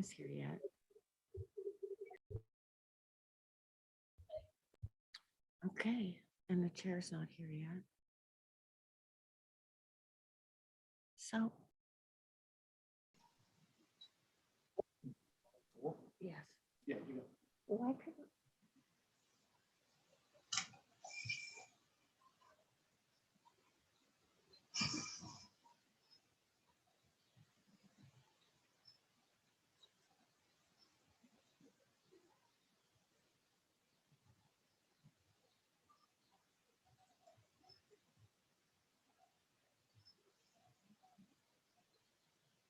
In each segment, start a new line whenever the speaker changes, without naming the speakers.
is here yet. Okay, and the chair's not here yet. So. Yes.
Yeah, you go.
Why couldn't?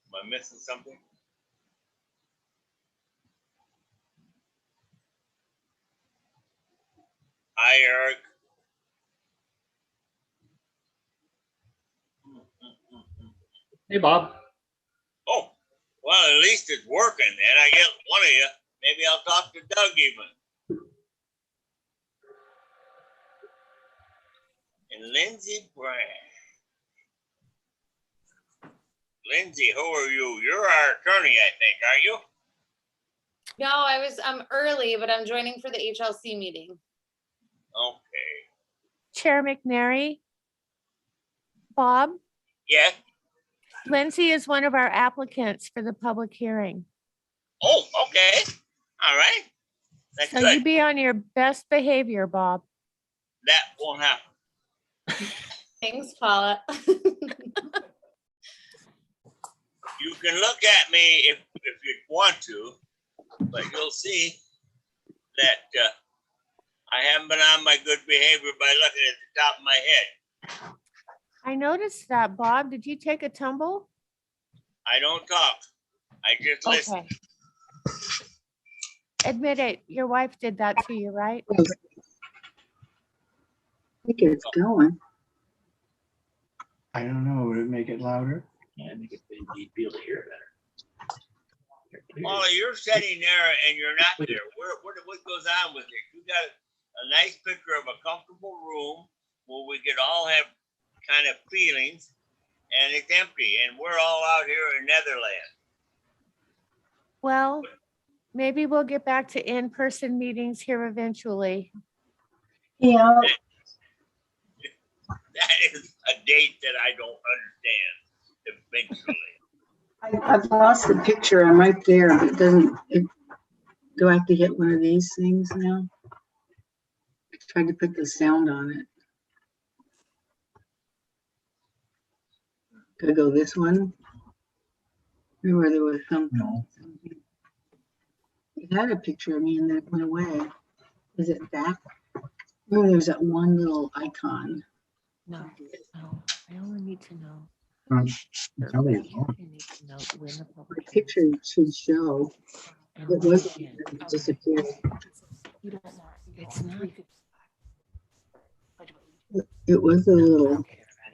Am I missing something? Hi, Eric.
Hey, Bob.
Oh, well, at least it's working, and I get one of you. Maybe I'll talk to Doug even. And Lindsey Brand. Lindsay, who are you? You're our attorney, I think, are you?
No, I'm early, but I'm joining for the HLC meeting.
Okay.
Chair McNary? Bob,
Yeah.
Lindsay is one of our applicants for the public hearing.
Oh, okay. All right. That's
So
good.
you be on your best behavior, Bob.
That won't happen.
Thanks, Paula.
You can look at me if you want to, but you'll see that I haven't been on my good behavior by looking at the top of my head.
I noticed that, Bob. Did you take a tumble?
I don't talk. I just listen.
Okay. Admit it, your wife did that to you, right?
I think it's going.
I don't know. Would it make it louder?
Yeah, I think you'd be able to hear it better.
Molly, you're sitting there and you're not there. What goes on with it? You got a nice picture of a comfortable room where we could all have kind of feelings, and it's empty, and we're all out here in Netherlands.
Well, maybe we'll get back to in-person meetings here eventually.
Yeah,
That is a date that I don't understand eventually.
I've lost the picture. I'm right there, but it doesn't, do I have to get one of these things now? I tried to put the sound on it. Could I go this one? Remember there was something.
No.
It had a picture of me and then it went away. Is it back? Remember there's that one little icon.
No, I only need to know.
Tell me.
I need to know when the
The
public
picture should show.
hearing
It
and when
wasn't,
it
it
ends.
disappeared.
It's not.
It was a little.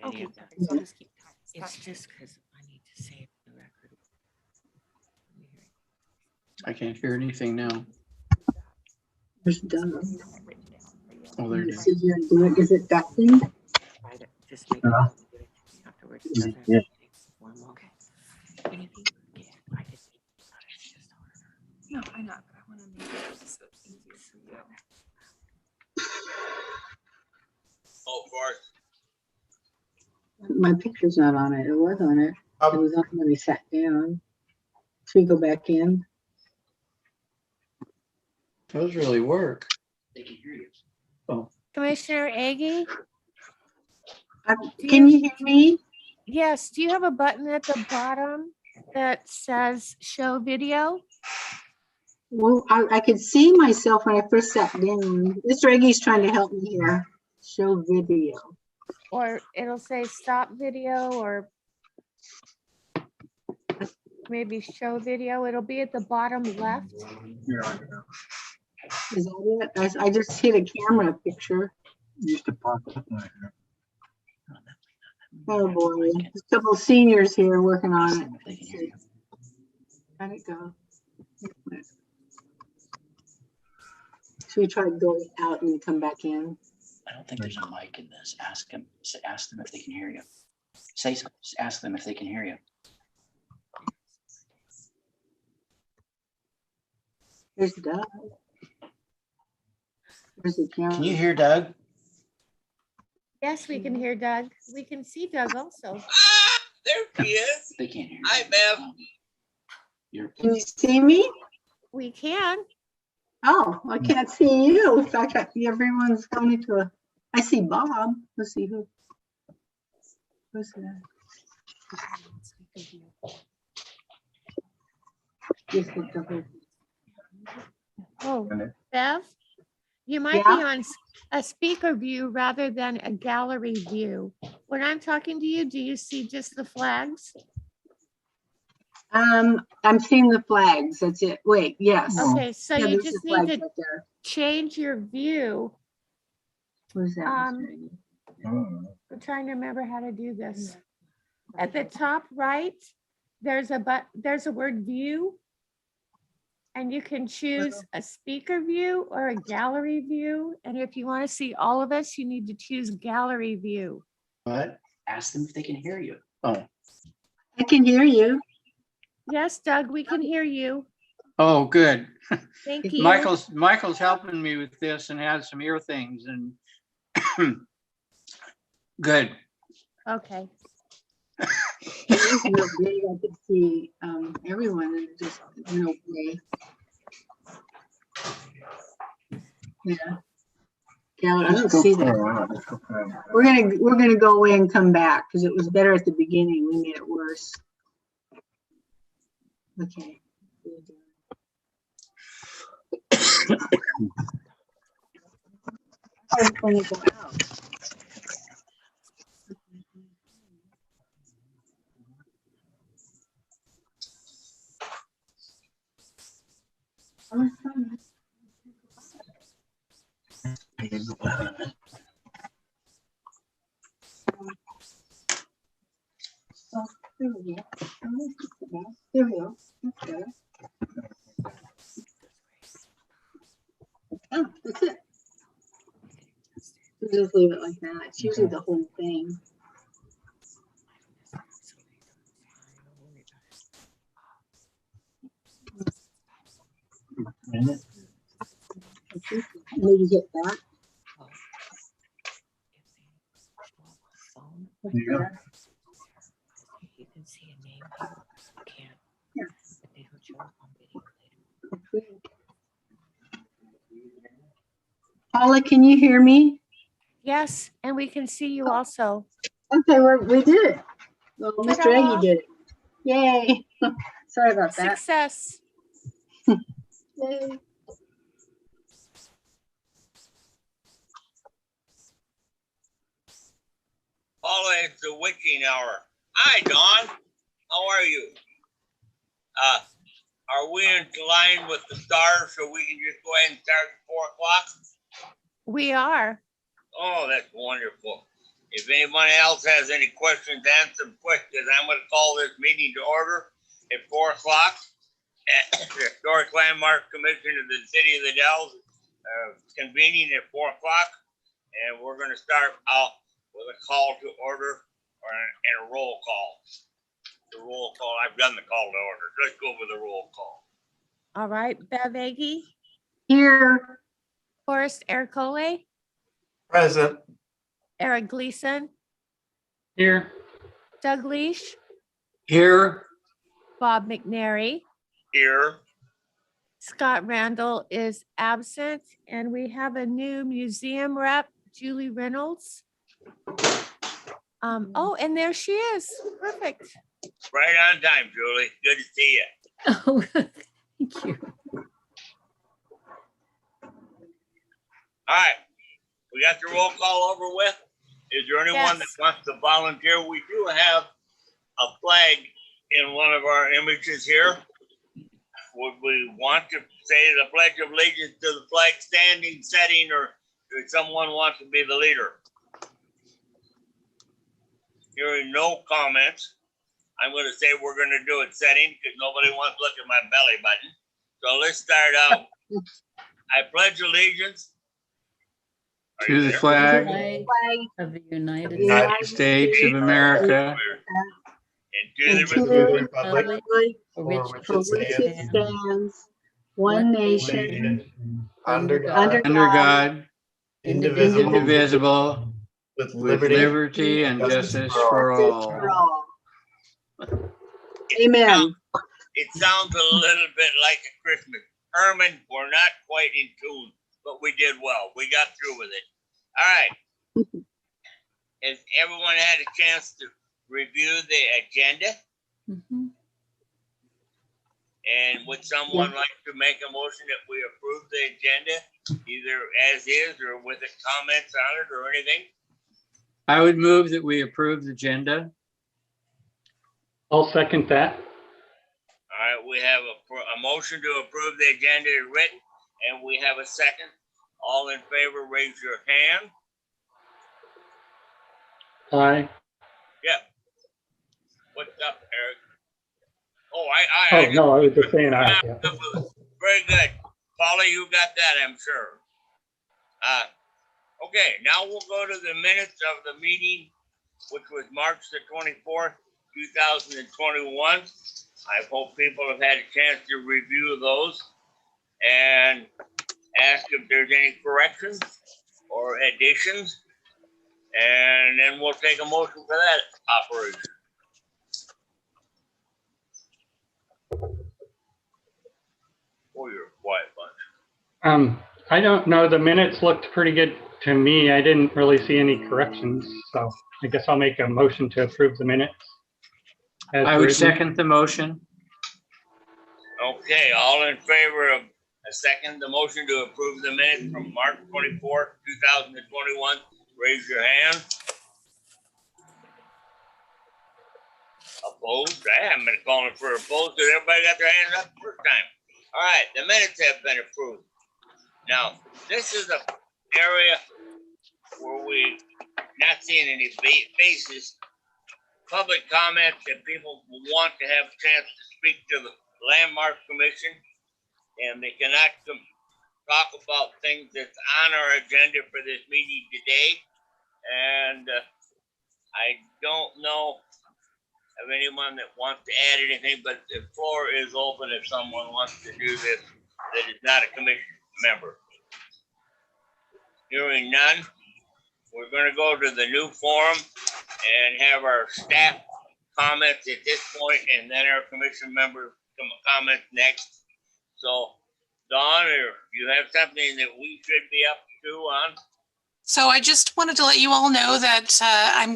Okay, so just keep talking. It's just because I need to save the record.
I can't hear anything now.
There's Doug.
Oh, there it
You
is.
sit here and do it. Is it that thing?
Just make it afterwards. It doesn't have to be formal. Okay. Anything? Yeah, I just. It's just harder.
No, I know, but I want to make it so it's easier for you.
Oh, of course.
My picture's not on it. It was on it. It was on when we sat down. Should we go back in?
Those really work.
They can hear you.
Oh,
Commissioner Agee?
Can you hear me?
Yes, do you have a button at the bottom that says show video?
Well, I could see myself when I first sat down. Mr. Reggie's trying to help me here. Show video.
Or it'll say stop video or maybe show video. It'll be at the bottom left.
Is that it? I just hit a camera picture.
used to pop up like that.
Oh boy, a couple of seniors here working on it.
If they can hear you.
How'd it go? Should we try going out and come back in?
I don't think there's a mic in this. Ask them if they can hear you. Say something. Ask them if they can hear you.
There's Doug. Where's the camera?
Can you hear Doug?
Yes, we can hear Doug. We can see Doug also.
Ah, there she is.
They can't hear.
Hi,
you.
Bev.
You're
Can you see me?
We can.
Oh, I can't see you. I thought everyone's going into a, I see Bob. Let's see who. Who's that? Just the double.
Oh, Bev, you might
Yeah?
be on a speaker view rather than a gallery view. When I'm talking to you, do you see just the flags?
I'm seeing the flags. That's it. Wait, yes.
Okay, so
Yeah,
you
there's
just
the
need
flags
to
right there.
change your view.
Who's that?
I'm trying to remember how to do this. At the top right, there's a word view. And you can choose a speaker view or a gallery view. And if you want to see all of us, you need to choose gallery view.
what? Ask them if they can hear you.
Oh,
I can hear you.
Yes, Doug, we can hear you.
Oh, good.
Thank you.
Michael's helping me with this and has some ear things and good.
Okay.
There's no way I could see everyone and just no way. Yeah. Yeah, I don't see that. We're gonna go away and come back because it was better at the beginning. We made it worse. Okay. I was going to go out. Oh, there we go. There we go. That's better. Oh, that's it. We'll just leave it like that. It's usually the whole thing. Maybe hit that.
You can see a name here. You can't.
Yeah.
But they don't show up on video later.
Paula, can you hear me?
Yes, and we can see you also.
Okay, we did it. Well, Mr.
Ta-da.
Eggy did it. Yay. Sorry about that.
Success.
Yay.
Paula, it's the witching hour. Hi, Dawn. How are you? Are we in line with the stars so we can just go ahead and start at 4 o'clock?
We are.
Oh, that's wonderful. If anyone else has any questions, answer them quick, because I'm going to call this meeting to order at 4 o'clock. The Historic Landmark Commission of the City of the Dells convening at 4 o'clock. And we're going to start out with a call to order and a roll call. The roll call, I've done the call to order. Let's go with the roll call.
All right. Bev Eggy,
Here.
Forrest Ercole,
present.
Eric Gleason,
Here.
Doug Leash,
Here.
Bob McNary,
Here.
Scott Randall is absent, and we have a new museum rep, Julie Reynolds. Oh, and there she is. Perfect.
Right on time, Julie. Good to see you.
Oh, thank you.
All right. We got the roll call over with. Is there anyone
Yes.
that wants to volunteer? We do have a flag in one of our images here. Would we want to say the Pledge of Allegiance to the flag standing, setting, or does someone want to be the leader? Hearing no comments, I'm going to say we're going to do it setting because nobody wants to look at my belly button. So let's start out. I pledge allegiance Are
To
you
the
there?
flag
Flag
Of the United
of the United
United States of America
And to
and
the
to
republic
the republic
for
for
which
which
for
it
which it
stands,
stands, one nation,
Under God,
under
Under
God,
God,
indivisible,
indivisible,
with
with
liberty
liberty and justice for
justice for
all.
all. Amen.
It sounds a little bit like a Christmas. Herman, we're not quite in tune, but we did well. We got through with it. All right. Has everyone had a chance to review the agenda?
Mhm.
And would someone like to make a motion that we approve the agenda, either as is or with the comments on it or anything?
I would move that we approve the agenda.
I'll second that.
All right, we have a motion to approve the agenda is written, and we have a second. All in favor, raise your hand.
Aye.
Yeah. What's up, Eric? Oh,
Oh, no, I was just saying aye. Yeah.
Very good. Paula, you got that, I'm sure. Okay, now we'll go to the minutes of the meeting, which was March the 24th, 2021. I hope people have had a chance to review those and ask if there's any corrections or additions. And then we'll take a motion for that operation. Oh, you're a quiet bunch.
I don't know. The minutes looked pretty good to me. I didn't really see any corrections, so I guess I'll make a motion to approve the minutes. as
I would
written.
second the motion.
Okay, all in favor of a second, the motion to approve the minutes from March 24th, 2021, raise your hand. Opposed? I haven't been calling for opposed because everybody got their hands up the first time. All right, the minutes have been approved. Now, this is an area where we not seeing any faces. Public comment that people want to have a chance to speak to the Landmark Commission, and they cannot talk about things that's on our agenda for this meeting today. And I don't know of anyone that wants to add anything, but the floor is open if someone wants to do this that is not a commission member. Hearing none, we're going to go to the new forum and have our staff comments at this point, and then our commission members comment next. So, Dawn, you have something that we should be up to on?
So I just wanted to let you all know that I'm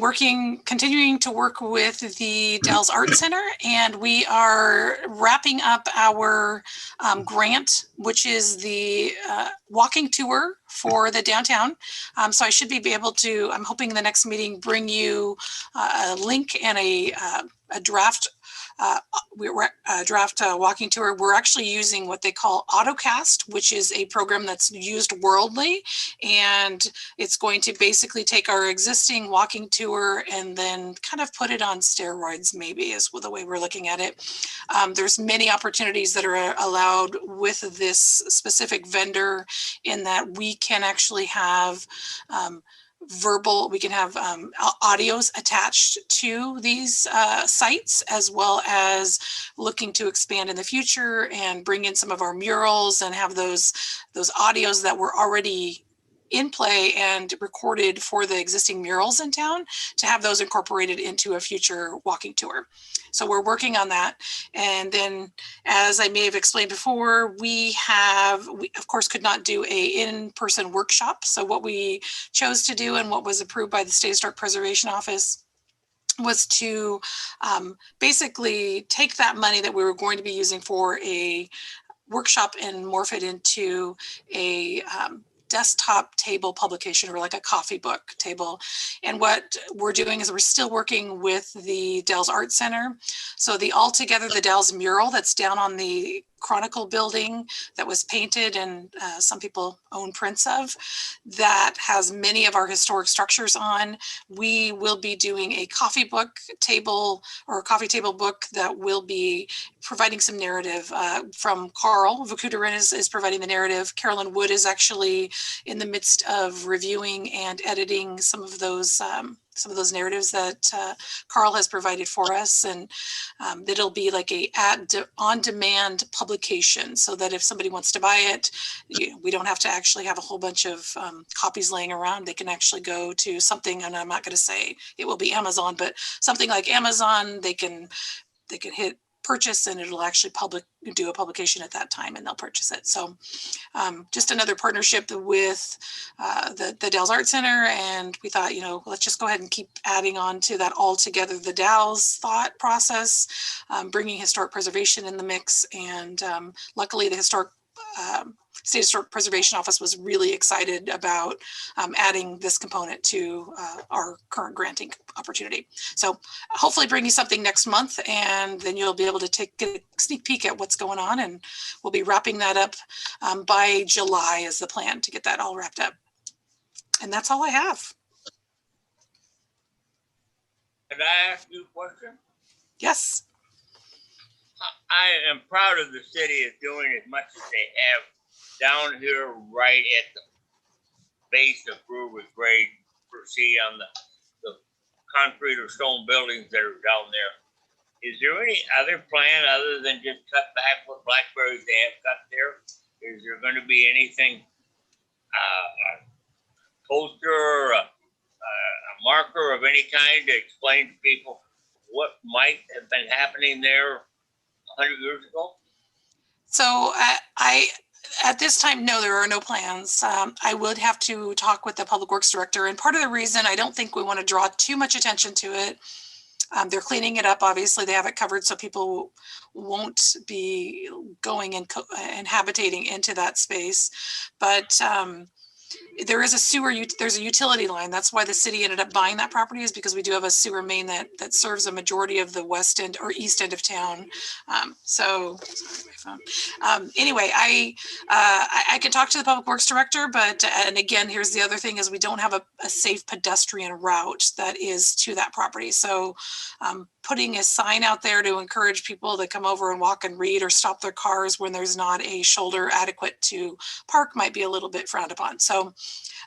continuing to work with the Dells Art Center, and we are wrapping up our grant, which is the walking tour for the downtown. So I should be able to, I'm hoping in the next meeting, bring you a link and a draft walking tour. We're actually using what they call AutoCast, which is a program that's used worldly, and it's going to basically take our existing walking tour and then kind of put it on steroids, maybe is the way we're looking at it. There's many opportunities that are allowed with this specific vendor in that we can actually have we can have audios attached to these sites, as well as looking to expand in the future and bring in some of our murals and have those audios that were already in play and recorded for the existing murals in town to have those incorporated into a future walking tour. So we're working on that. And then, as I may have explained before, we of course could not do a in-person workshop. So what we chose to do and what was approved by the State Historic Preservation Office was to basically take that money that we were going to be using for a workshop and morph it into a desktop table publication, or like a coffee book table. And what we're doing is we're still working with the Dells Art Center. So the Dells mural that's down on the Chronicle building that was painted and some people own prints of, that has many of our historic structures on. We will be doing a coffee book table, or a coffee table book, that will be providing some narrative from Carl Vakudarin is providing the narrative. Carolyn Wood is actually in the midst of reviewing and editing some of those some of those narratives that Carl has provided for us, and it'll be like a on-demand publication, so that if somebody wants to buy it, we don't have to actually have a whole bunch of copies laying around. They can actually go to something, and I'm not going to say it will be Amazon, but something like Amazon, they can hit purchase, and it'll actually do a publication at that time, and they'll purchase it. So just another partnership with the Dalles Art Center, and we thought, let's just go ahead and keep adding on to that all together, the Dalles thought process, bringing historic preservation in the mix. And luckily the State Historic Preservation Office was really excited about adding this component to our current granting opportunity. So hopefully bring you something next month, and then you'll be able to take a sneak peek at what's going on, and we'll be wrapping that up by July is the plan, to get that all wrapped up. And that's all I have.
Can I ask you a question?
Yes.
I am proud of the city of doing as much as they have down here right at the base of Brewer Grade for see on the concrete or stone buildings that are down there. Is there any other plan other than just cut back what blackberries they have cut there? Is there going to be anything, a poster, a marker of any kind to explain to people what might have been happening there 100 years ago?
So at this time, no, there are no plans. I would have to talk with the Public Works Director, and part of the reason I don't think we want to draw too much attention to it, they're cleaning it up. Obviously, they have it covered so people won't be going and habitating into that space. But there is there's a utility line. That's why the city ended up buying that property, is because we do have a sewer main that serves a majority of the west end or east end of town. Anyway, I can talk to the Public Works Director, and again, here's the other thing, is we don't have a safe pedestrian route that is to that property. So putting a sign out there to encourage people to come over and walk and read or stop their cars when there's not a shoulder adequate to park might be a little bit frowned upon. So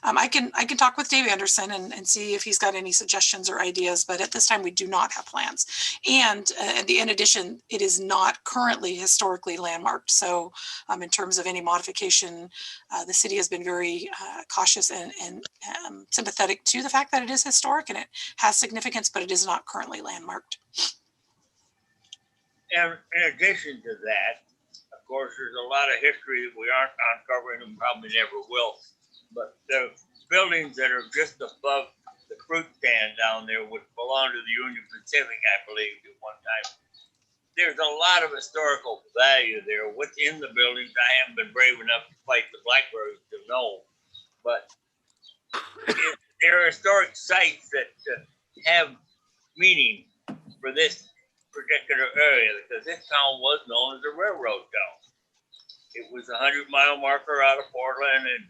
I can talk with Dave Anderson and see if he's got any suggestions or ideas, but at this time we do not have plans. And in addition, it is not currently historically landmarked. So in terms of any modification, the city has been very cautious and sympathetic to the fact that it is historic and it has significance, but it is not currently landmarked.
And in addition to that, of course, there's a lot of history that we aren't uncovering and probably never will. But the buildings that are just above the fruit stand down there, which belonged to the Union Pacific, I believe, at one time. There's a lot of historical value there. What's in the buildings, I haven't been brave enough to fight the blackberries to know. But there are historic sites that have meaning for this particular area, because this town was known as a railroad town. It was a 100-mile marker out of Portland and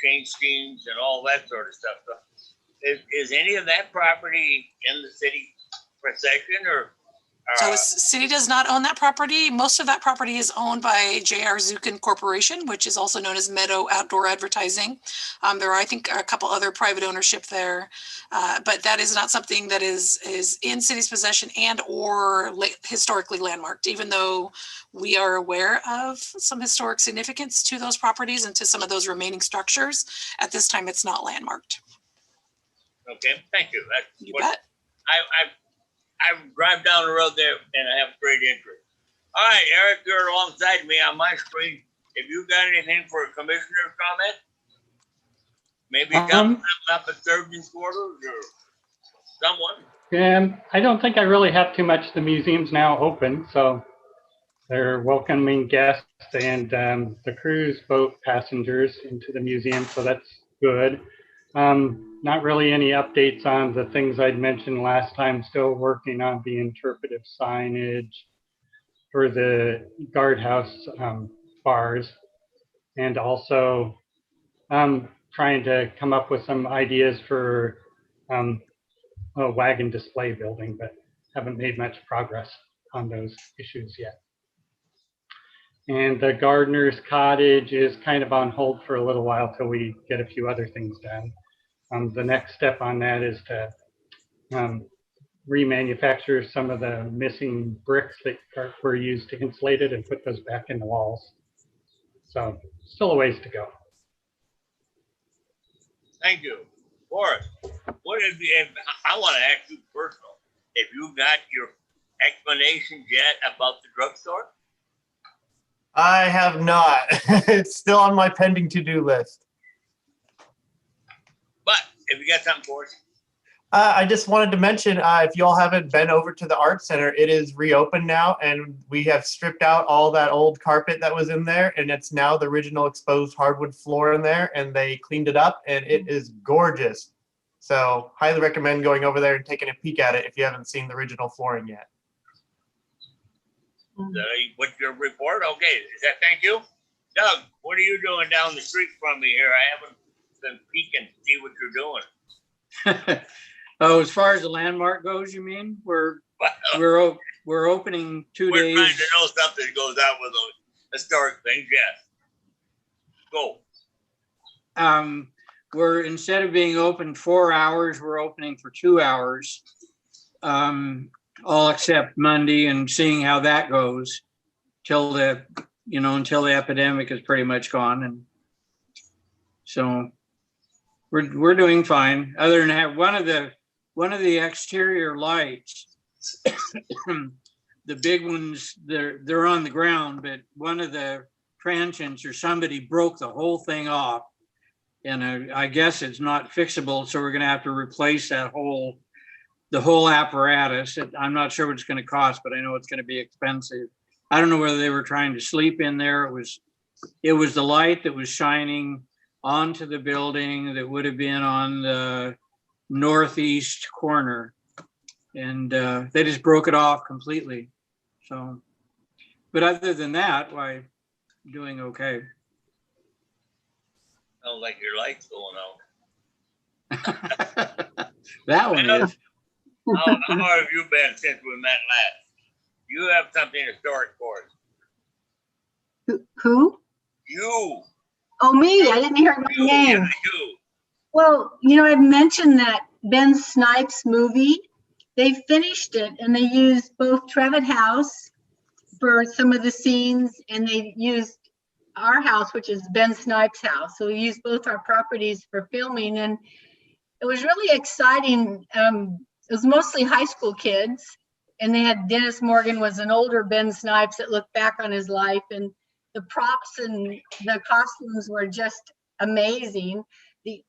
change schemes and all that sort of stuff. So is any of that property in the city possession, or?
So the city does not own that property. Most of that property is owned by J.R. Zukin Corporation, which is also known as Meadow Outdoor Advertising. There are, I think, a couple other private ownership there, but that is not something that is in city's possession and or historically landmarked, even though we are aware of some historic significance to those properties and to some of those remaining structures. At this time, it's not landmarked.
Okay, thank you.
You bet.
I drive down the road there and I have great interest. All right, Eric, you're alongside me on my screen. Have you got anything for a commissioner's comment? Maybe something up at surgeon's quarters or someone?
I don't think I really have too much. The museum's now open, so they're welcoming guests and the cruise boat passengers into the museum, so that's good. Not really any updates on the things I'd mentioned last time. Still working on the interpretive signage for the guardhouse bars, and also trying to come up with some ideas for a wagon display building, but haven't made much progress on those issues yet. And the gardener's cottage is kind of on hold for a little while till we get a few other things done. The next step on that is to remanufacture some of the missing bricks that were used to insulate it and put those back in the walls. So still a ways to go.
Thank you. Boris, what have you, I want to ask you personal, have you got your explanations yet about the drugstore?
I have not. It's still on my pending to-do list.
But if you got something for us,
I just wanted to mention, if you all haven't been over to the art center, it is reopened now, and we have stripped out all that old carpet that was in there, and it's now the original exposed hardwood floor in there, and they cleaned it up, and it is gorgeous. So highly recommend going over there and taking a peek at it if you haven't seen the original flooring yet.
what's your report? Okay, is that thank you? Doug, what are you doing down the street from me here? I haven't been peeking to see what you're doing.
Oh, as far as the landmark goes, you mean? We're opening 2
We're
days.
trying to know something goes out with those historic things, yes. Go.
We're, instead of being open 4 hours, we're opening for 2 hours. All except Monday, and seeing how that goes till until the epidemic is pretty much gone. And so we're doing fine. Other than that, one of the exterior lights, the big ones, they're on the ground, but one of the transients or somebody broke the whole thing off, and I guess it's not fixable, so we're going to have to replace the whole apparatus. I'm not sure what it's going to cost, but I know it's going to be expensive. I don't know whether they were trying to sleep in there. It was the light that was shining onto the building that would have been on the northeast corner, and they just broke it off completely. So, but other than that, why, doing okay.
Sounds like your light's going out.
That one is.
How have you been since we met last? You have something historic for us.
Who?
You.
Oh, me. I didn't hear my name.
Yeah, you.
Well, I've mentioned that Ben Snipes movie. They finished it, and they used both Trevitt House for some of the scenes, and they used our house, which is Ben Snipes' house. So we used both our properties for filming, and it was really exciting. It was mostly high school kids, and they had Dennis Morgan was an older Ben Snipes that looked back on his life, and the props and the costumes were just amazing. The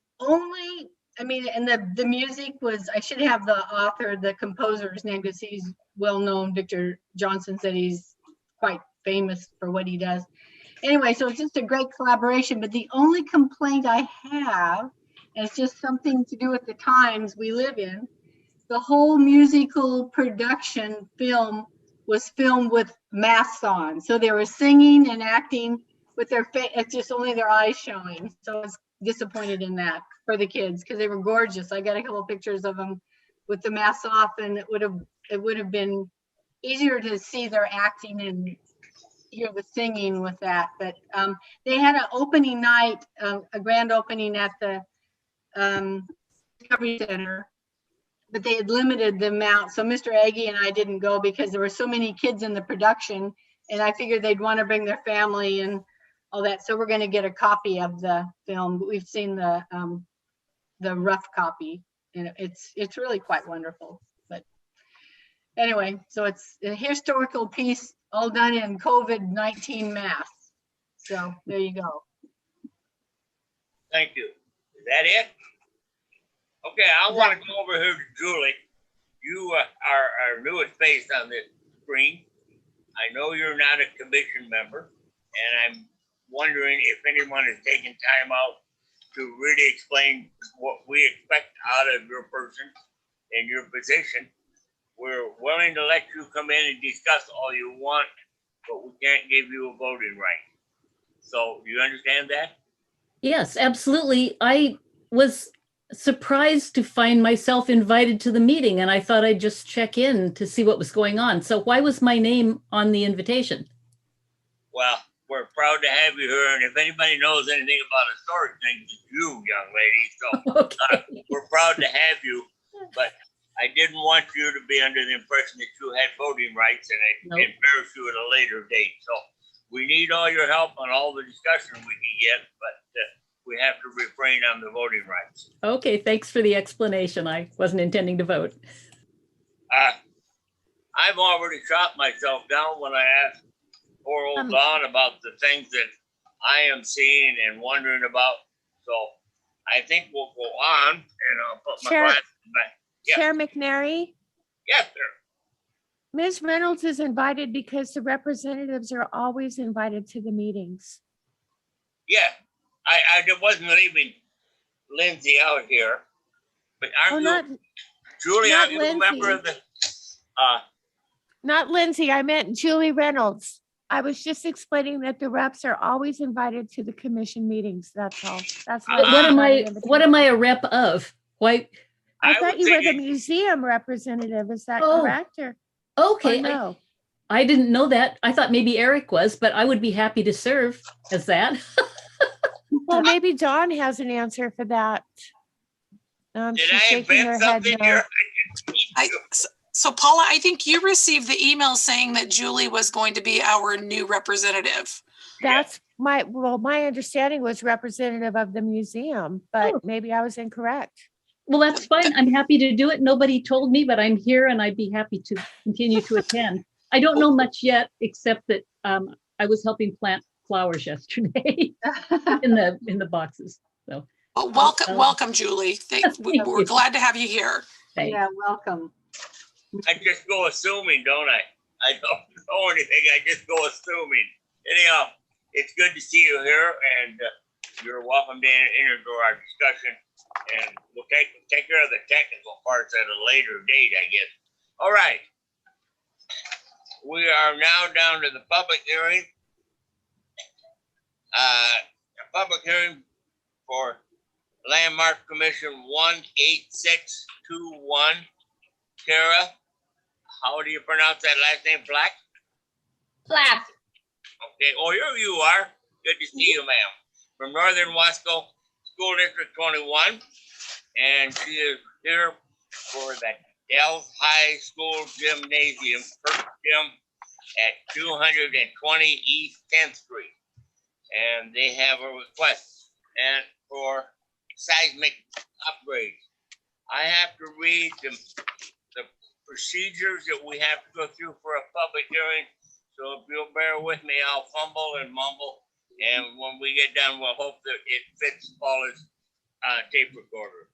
music was, I should have the author, the composer's name, because he's well known. Victor Johnson said he's quite famous for what he does. Anyway, so it's just a great collaboration, but the only complaint I have, and it's just something to do with the times we live in, the whole musical production film was filmed with masks on. So they were singing and acting with their face, it's just only their eyes showing. So I was disappointed in that for the kids because they were gorgeous. I got a couple of pictures of them with the masks off, and it would have been easier to see their acting and hear the singing with that. But they had an opening night, a grand opening at the Discovery Center, but they had limited the amount. So Mr. Aggie and I didn't go because there were so many kids in the production, and I figured they'd want to bring their family and all that. So we're going to get a copy of the film. We've seen the rough copy, and it's really quite wonderful. But anyway, so it's a historical piece all done in COVID-19 masks. So there you go.
Thank you. Is that it? Okay, I want to go over here to Julie. You are our newest face on this screen. I know you're not a commission member, and I'm wondering if anyone is taking time out to really explain what we expect out of your person and your position. We're willing to let you come in and discuss all you want, but we can't give you a voting right. So do you understand that?
Yes, absolutely. I was surprised to find myself invited to the meeting, and I thought I'd just check in to see what was going on. So why was my name on the invitation?
Well, we're proud to have you here, and if anybody knows anything about historic things, it's you, young lady. So
Okay.
we're proud to have you, but I didn't want you to be under the impression that you had voting rights and
Nope.
embarrass you at a later date. So we need all your help on all the discussion we can get, but we have to refrain on the voting rights.
Okay, thanks for the explanation. I wasn't intending to vote.
I've already shot myself down when I asked poor old Don about the things that I am seeing and wondering about. So I think we'll go on, and I'll put my
Chair-
glasses back. Yes.
Chair McNary,
Yes, sir.
Ms. Reynolds is invited because the representatives are always invited to the meetings.
Yeah, I wasn't leaving Lindsay out here, but aren't you, Julie,
not
aren't you a member of the,
Not Lindsay, I meant Julie Reynolds. I was just explaining that the reps are always invited to the commission meetings. That's all. That's
What am I a rep of? Why?
I
I
thought
was
you were the
thinking-
museum representative. Is that
Oh.
correct? Or
Okay,
no?
I didn't know that. I thought maybe Eric was, but I would be happy to serve as that.
Well, maybe Dawn has an answer for that.
did
She's
I
shaking her
invent
head
something
no.
here?
So Paula, I think you received the email saying that Julie was going to be our new representative.
That's my understanding was representative of the museum, but maybe I was incorrect.
Well, that's fine. I'm happy to do it. Nobody told me, but I'm here and I'd be happy to continue to attend. I don't know much yet, except that I was helping plant flowers yesterday in the boxes. So
Well, welcome, Julie. We're glad to have you here.
thanks.
Yeah, welcome.
I just go assuming, don't I? I don't know anything. I just go assuming. Anyhow, it's good to see you here, and you're welcome to enter into our discussion. And we'll take care of the technical parts at a later date, I guess. All right. We are now down to the public hearing. A public hearing for Landmark Commission 18621. Kara, how do you pronounce that last name? Black?
Black.
Okay. Oh, here you are. Good to see you, ma'am. From Northern Wasco School District 21. And she is here for the Dells High School Gymnasium, first gym at 220 East 10th Street. And they have a request and for seismic upgrades. I have to read the procedures that we have to go through for a public hearing. So if you'll bear with me, I'll fumble and mumble. And when we get done, we'll hope that it fits Paula's tape recorder.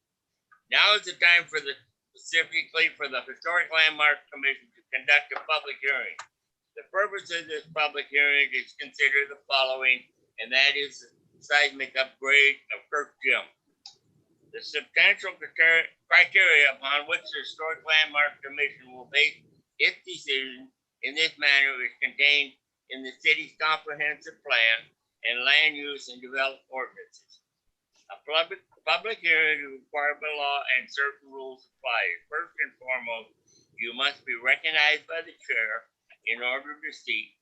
Now is the time specifically for the Historic Landmark Commission to conduct a public hearing. The purpose of this public hearing is consider the following, and that is the seismic upgrade of Kirk Gym. The substantial criteria upon which the Historic Landmark Commission will base its decision in this manner is contained in the city's comprehensive plan and land use and development ordinances. A public hearing is required by law and certain rules apply. First and foremost, you must be recognized by the chair in order to speak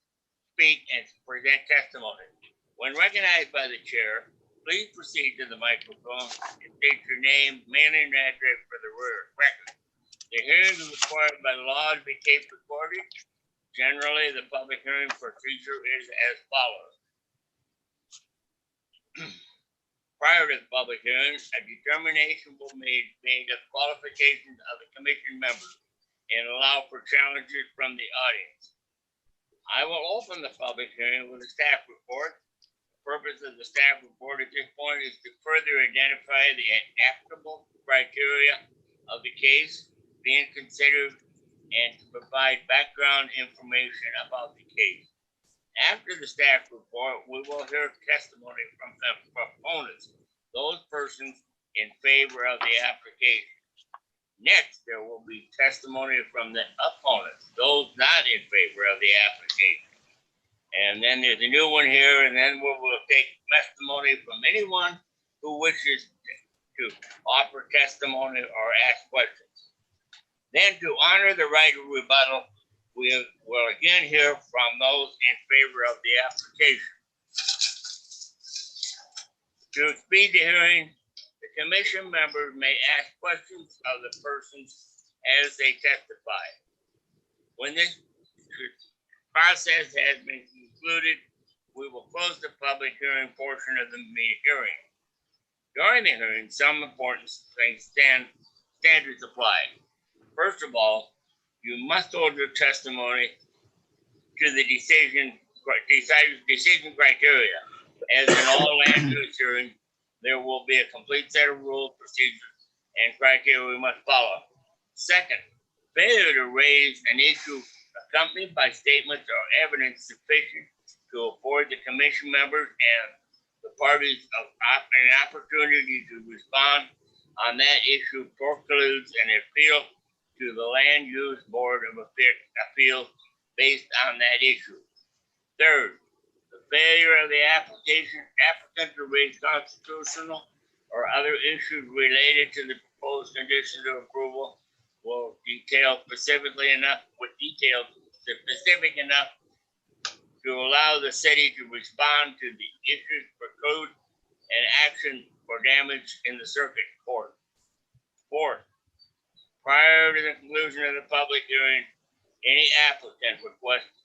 and present testimony. When recognized by the chair, please proceed to the microphone and state your name, mailing address for the record. The hearing is required by law to be tape recorded. Generally, the public hearing procedure is as follows. Prior to the public hearing, a determination will be made of qualifications of the commission members and allow for challenges from the audience. I will open the public hearing with a staff report. The purpose of the staff report at this point is to further identify the applicable criteria of the case being considered and to provide background information about the case. After the staff report, we will hear testimony from the proponents, those persons in favor of the application. Next, there will be testimony from the opponents, those not in favor of the application. And then there's a new one here, and then we will take testimony from anyone who wishes to offer testimony or ask questions. Then, to honor the right of rebuttal, we will again hear from those in favor of the application. To speed the hearing, the commission members may ask questions of the persons as they testify. When this process has been concluded, we will close the public hearing portion of the hearing. During the hearing, some important standards apply. First of all, you must hold your testimony to the decision criteria. As in all land use hearings, there will be a complete set of rules, procedures, and criteria we must follow. Second, failure to raise an issue accompanied by statements or evidence sufficient to afford the commission members and the parties an opportunity to respond on that issue precludes an appeal to the Land Use Board of Appeals based on that issue. Third, the failure of the applicant to raise constitutional or other issues related to the proposed conditions of approval will detail specific enough to allow the city to respond to the issues preclude and action for damage in the circuit court. Fourth, prior to the conclusion of the public hearing, any applicant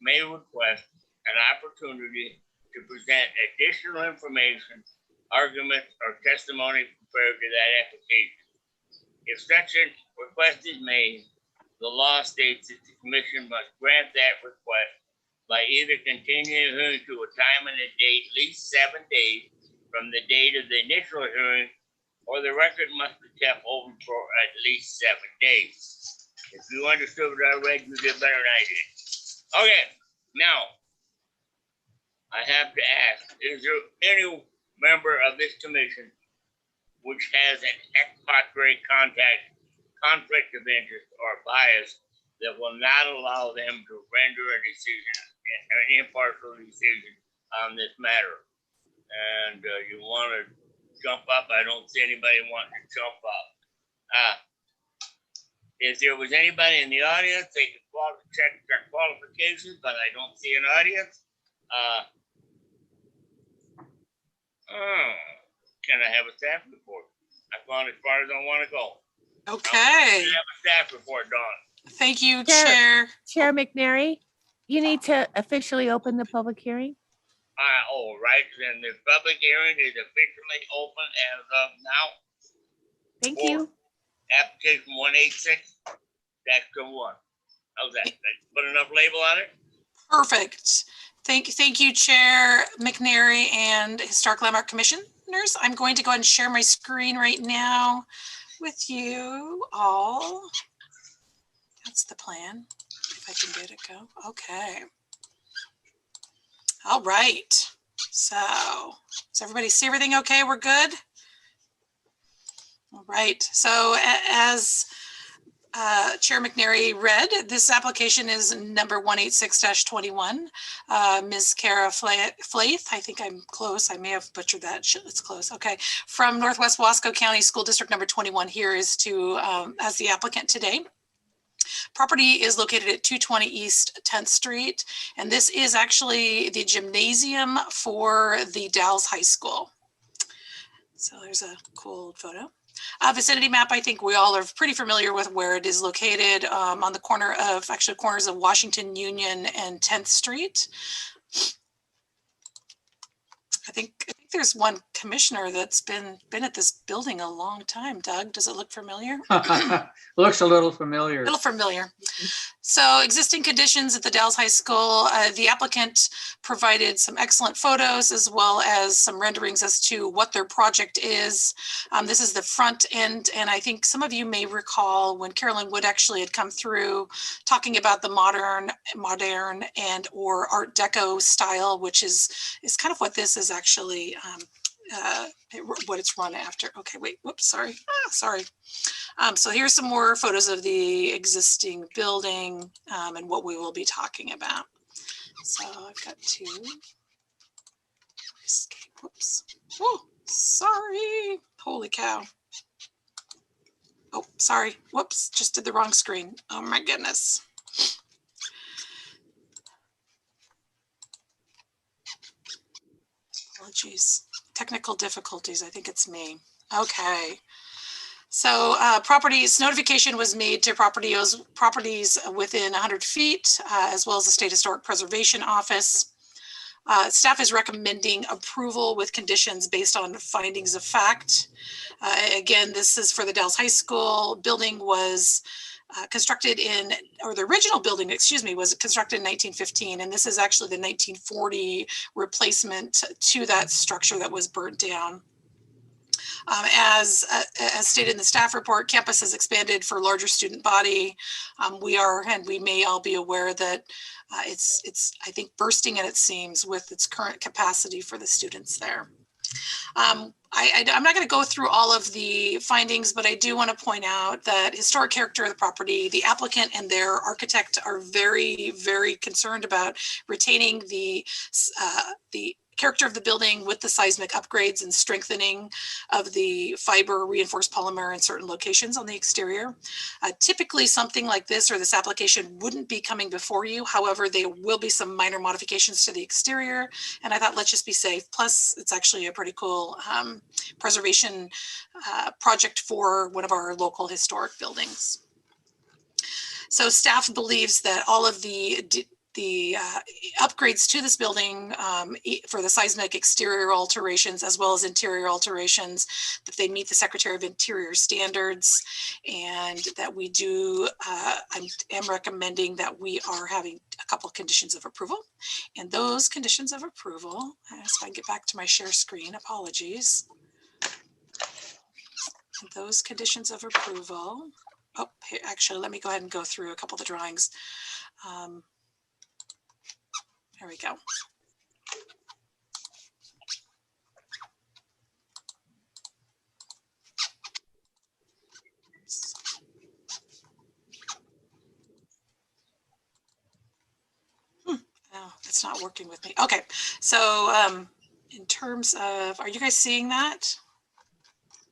may request an opportunity to present additional information, arguments, or testimony compared to that application. If such a request is made, the law states that the commission must grant that request by either continuing to a time and a date at least 7 days from the date of the initial hearing, or the record must be kept open for at least 7 days. If you understood what I read, you did better than I did. Okay, now, I have to ask, is there any member of this commission which has an ex parte conflict of interest or bias that will not allow them to render a decision, an impartial decision on this matter? And you want to jump up? I don't see anybody wanting to jump up. If there was anybody in the audience, they could check their qualifications, but I don't see an audience. Can I have a staff report? I've gone as far as I want to go.
Okay.
Can I have a staff report, Dawn?
Thank you, Chair.
Chair McNary, you need to officially open the public hearing.
Right. Then the public hearing is officially open as of now.
Thank you.
Application 186-1. How's that? Put enough label on it?
Perfect. Thank you, Chair McNary and Historic Landmark Commissioners. I'm going to go ahead and share my screen right now with you all. That's the plan. If I can get it go. Okay. All right. So, does everybody see everything okay? We're good? All right. So, as Chair McNary read, this application is number 186-21. Ms. Kara Flaith, I think I'm close. I may have butchered that. It's close. Okay. From Northwest Wasco County School District number 21 here is to as the applicant today. Property is located at 220 East 10th Street, and this is actually the gymnasium for the Dalles High School. So there's a cool photo. Vicinity map, I think we all are pretty familiar with where it is located, on the corners of Washington Union and 10th Street. I think there's one commissioner that's been at this building a long time. Doug, does it look familiar?
Looks a little familiar.
A little familiar. So existing conditions at the Dalles High School, the applicant provided some excellent photos as well as some renderings as to what their project is. This is the front end, and I think some of you may recall when Carolyn Wood actually had come through talking about the modern and or Art Deco style, which is kind of what this is actually, what it's run after. Okay, wait, whoops, sorry. So here's some more photos of the existing building and what we will be talking about. So I've got to escape, whoops. Oh, sorry, holy cow. Oh, sorry, whoops, just did the wrong screen. Oh my goodness. Apologies, technical difficulties, I think it's me. Okay. So properties notification was made to properties within 100 feet, as well as the State Historic Preservation Office. Staff is recommending approval with conditions based on findings of fact. Again, this is for the Dalles High School. Building was constructed in, or the original building, excuse me, was constructed in 1915. And this is actually the 1940 replacement to that structure that was burnt down. As stated in the staff report, campus has expanded for larger student body. We may all be aware that it's I think bursting at its seams with its current capacity for the students there. I'm not going to go through all of the findings, but I do want to point out that historic character of the property, the applicant and their architect are very, very concerned about retaining the character of the building with the seismic upgrades and strengthening of the fiber reinforced polymer in certain locations on the exterior. Typically something like this or this application wouldn't be coming before you. However, there will be some minor modifications to the exterior. And I thought, let's just be safe. Plus it's actually a pretty cool preservation project for one of our local historic buildings. So staff believes that all of the upgrades to this building for the seismic exterior alterations as well as interior alterations, that they meet the Secretary of Interior standards, and that we do, I am recommending that we are having a couple of conditions of approval. And those conditions of approval, if I can get back to my share screen, apologies. And those conditions of approval, oh, here, actually, let me go ahead and go through a couple of the drawings. There we go. Oh, it's not working with me. Okay, so in terms of, are you guys seeing that?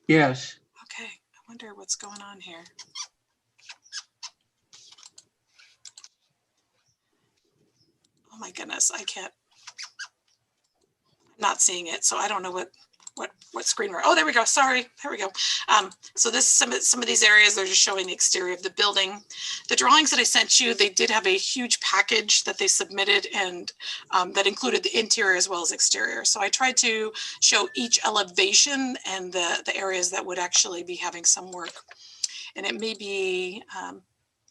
Yes.
Okay, I wonder what's going on here. Oh my goodness, I can't. I'm not seeing it, so I don't know what screen we're. Oh, there we go. Sorry, there we go. So this some of these areas, they're just showing the exterior of the building. The drawings that I sent you, they did have a huge package that they submitted, and that included the interior as well as exterior. So I tried to show each elevation and the areas that would actually be having some work. And it may be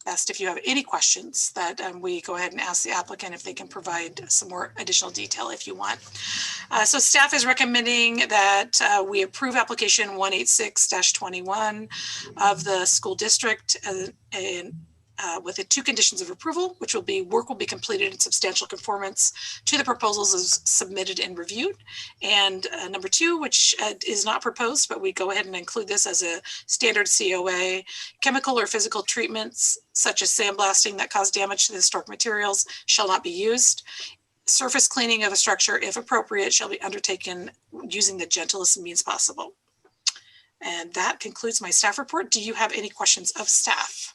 best if you have any questions that we go ahead and ask the applicant if they can provide some more additional detail if you want. So staff is recommending that we approve application 186-21 of the school district and with the two conditions of approval, which will be work will be completed in substantial conformance to the proposals as submitted and reviewed. And number two, which is not proposed, but we go ahead and include this as a standard COA, chemical or physical treatments such as sandblasting that cause damage to the historic materials shall not be used. Surface cleaning of a structure, if appropriate, shall be undertaken using the gentlest means possible. And that concludes my staff report. Do you have any questions of staff?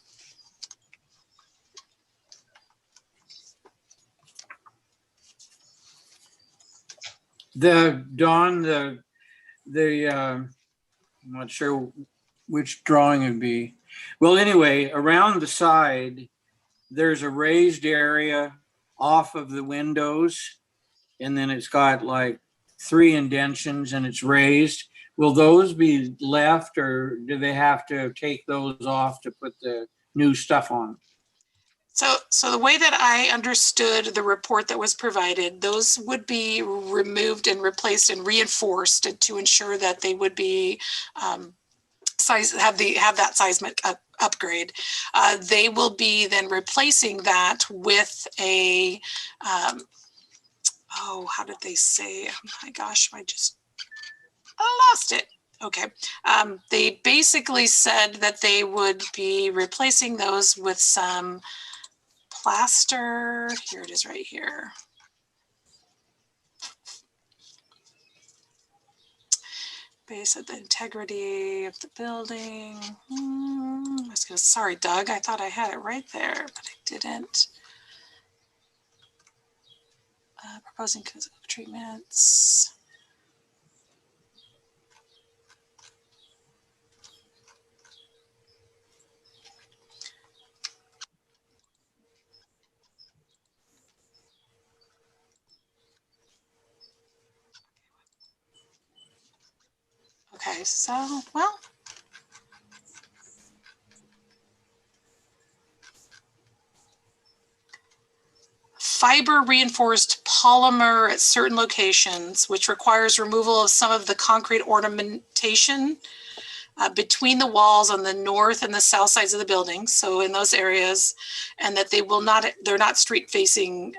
Don, I'm not sure which drawing it would be. Well, anyway, around the side, there's a raised area off of the windows, and then it's got like 3 indentions and it's raised. Will those be left, or do they have to take those off to put the new stuff on?
So the way that I understood the report that was provided, those would be removed and replaced and reinforced to ensure that they would be have that seismic upgrade. They will be then replacing that with a oh, how did they say? Oh my gosh, I lost it. Okay. They basically said that they would be replacing those with some plaster. Here it is right here. Base of the integrity of the building. I was gonna, sorry, Doug, I thought I had it right there, but I didn't. Proposing physical treatments. Okay, so, well. Fiber reinforced polymer at certain locations, which requires removal of some of the concrete ornamentation between the walls on the north and the south sides of the building. So in those areas, and that they're not street facing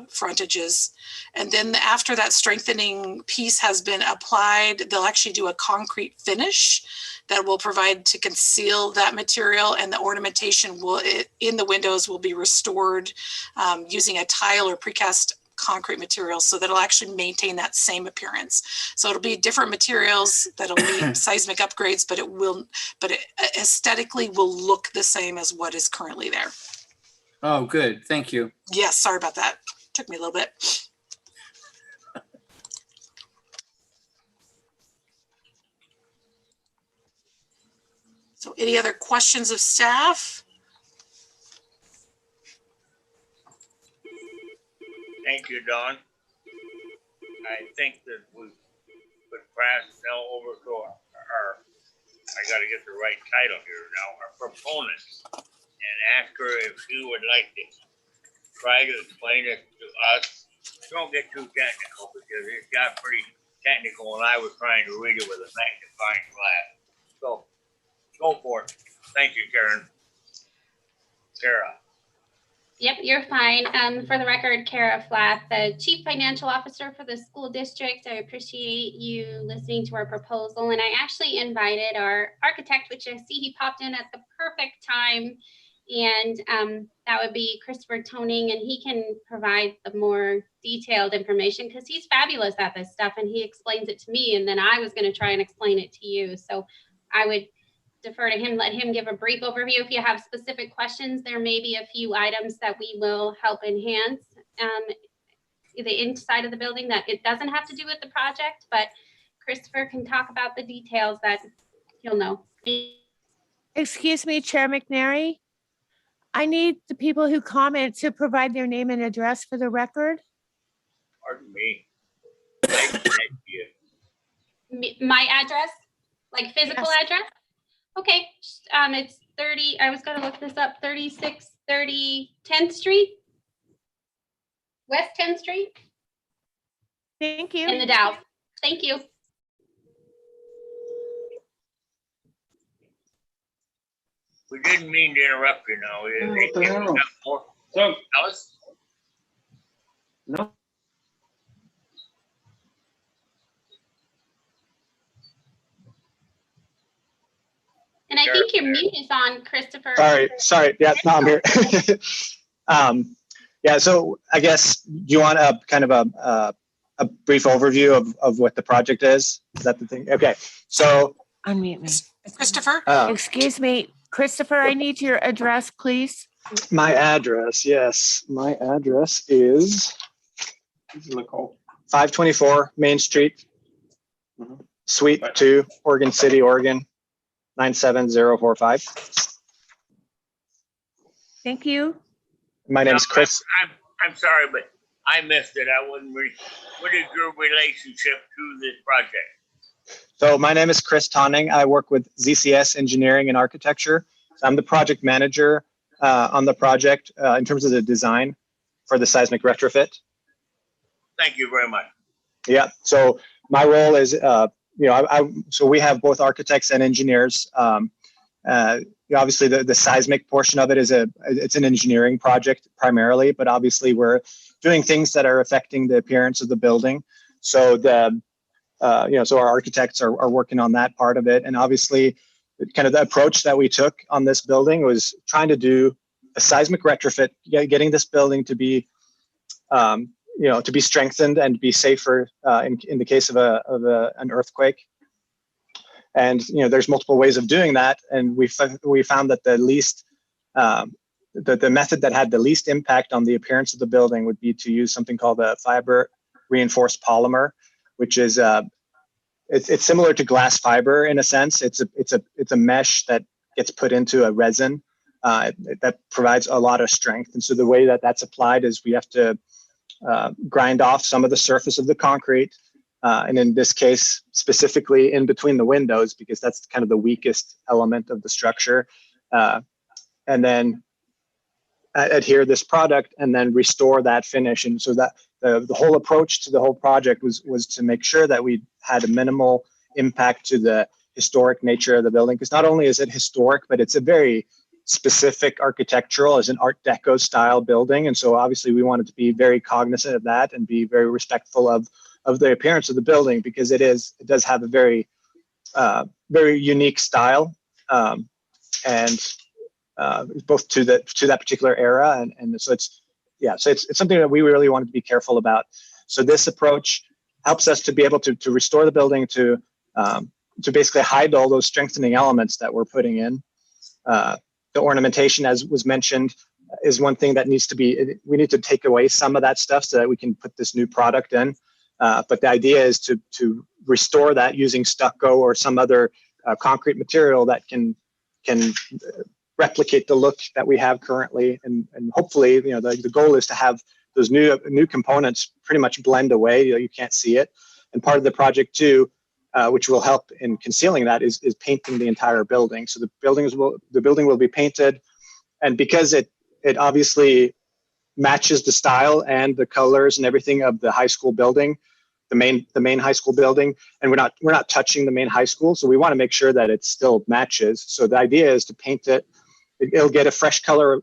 frontages. And then after that strengthening piece has been applied, they'll actually do a concrete finish that will provide to conceal that material, and the ornamentation in the windows will be restored using a tile or precast concrete material, so that'll actually maintain that same appearance. So it'll be different materials that'll meet seismic upgrades, but it aesthetically will look the same as what is currently there.
Oh, good. Thank you.
Yes, sorry about that. Took me a little bit. So any other questions of staff?
Thank you, Don. I think that we could pass now over to our I got to get the right title here now, our proponent, and ask her if she would like to try to explain it to us. Don't get too technical, because it got pretty technical and I was trying to read it with a magnifying glass. So go for it. Thank you, Karen. Kara.
Yep, you're fine. For the record, Kara Flath, the Chief Financial Officer for the school district. I appreciate you listening to our proposal. And I actually invited our architect, which I see he popped in at the perfect time. And that would be Christopher Toning, and he can provide the more detailed information because he's fabulous at this stuff and he explains it to me. And then I was going to try and explain it to you. So I would defer to him, let him give a brief overview. If you have specific questions, there may be a few items that we will help enhance the inside of the building that it doesn't have to do with the project, but Christopher can talk about the details that he'll know.
Excuse me, Chair McNary. I need the people who comment to provide their name and address for the record.
Pardon me.
My address, like physical
Yes.
address? Okay, it's 30, I was gonna look this up, 3630 10th Street? West 10th Street
Thank you.
in the Dow. Thank you.
We didn't mean to interrupt you now.
What the hell?
So, Alice?
No.
And I think your mute is on, Christopher.
Sorry. Yeah, no, I'm here. Yeah, so I guess you want a kind of a brief overview of what the project is? Is that the thing? Okay, so.
Unmute me.
Christopher?
Excuse me, Christopher, I need your address, please.
My address, yes. My address is 524 Main Street, Suite 2, Oregon City, Oregon, 97045.
Thank you.
My name is Chris.
I'm sorry, but I missed it. I wasn't really. What is your relationship to this project?
So my name is Chris Tonning. I work with ZCS Engineering and Architecture. So I'm the project manager on the project in terms of the design for the seismic retrofit.
Thank you very much.
Yeah. So my role is, so we have both architects and engineers. Obviously, the seismic portion of it it's an engineering project primarily, but obviously we're doing things that are affecting the appearance of the building. So so our architects are working on that part of it. And obviously, kind of the approach that we took on this building was trying to do a seismic retrofit, getting this building to be, to be strengthened and be safer in the case of an earthquake. And there's multiple ways of doing that, and we found that the least, the method that had the least impact on the appearance of the building would be to use something called a fiber reinforced polymer, which is it's similar to glass fiber in a sense. It's a mesh that gets put into a resin that provides a lot of strength. And so the way that that's applied is we have to grind off some of the surface of the concrete, and in this case, specifically in between the windows, because that's kind of the weakest element of the structure. And then adhere this product and then restore that finish. And so that the whole approach to the whole project was to make sure that we had a minimal impact to the historic nature of the building. Because not only is it historic, but it's a very specific architectural, as an Art Deco style building. And so obviously we wanted to be very cognizant of that and be very respectful of the appearance of the building, because it does have a very, very unique style. And both to that particular era, and so it's something that we really wanted to be careful about. So this approach helps us to be able to restore the building, to basically hide all those strengthening elements that we're putting in. The ornamentation, as was mentioned, is one thing that needs to be. We need to take away some of that stuff so that we can put this new product in. But the idea is to restore that using stucco or some other concrete material that can replicate the look that we have currently, and hopefully, the goal is to have those new components pretty much blend away. You can't see it. And part of the project too, which will help in concealing that, is painting the entire building. So the building will be painted, and because it obviously matches the style and the colors and everything of the high school building, the main high school building, and we're not touching the main high school, so we want to make sure that it still matches. So the idea is to paint it. It'll get a fresh color,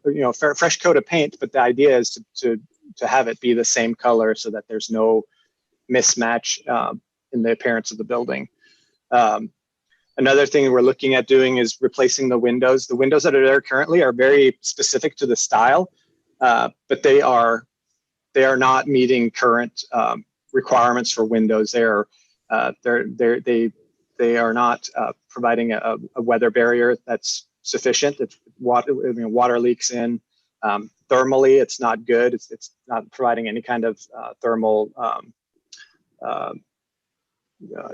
fresh coat of paint, but the idea is to have it be the same color so that there's no mismatch in the appearance of the building. Another thing we're looking at doing is replacing the windows. The windows that are there currently are very specific to the style, but they are not meeting current requirements for windows. They are not providing a weather barrier that's sufficient. It's water leaks in. Thermally, it's not good. It's not providing any kind of thermal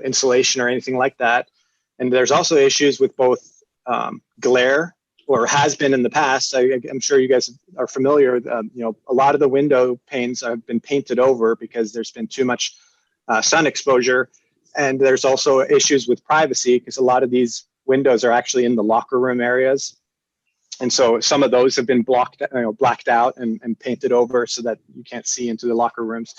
insulation or anything like that. And there's also issues with both glare, or has been in the past. I'm sure you guys are familiar. A lot of the window panes have been painted over because there's been too much sun exposure. And there's also issues with privacy, because a lot of these windows are actually in the locker room areas. And so some of those have been blacked out and painted over so that you can't see into the locker rooms.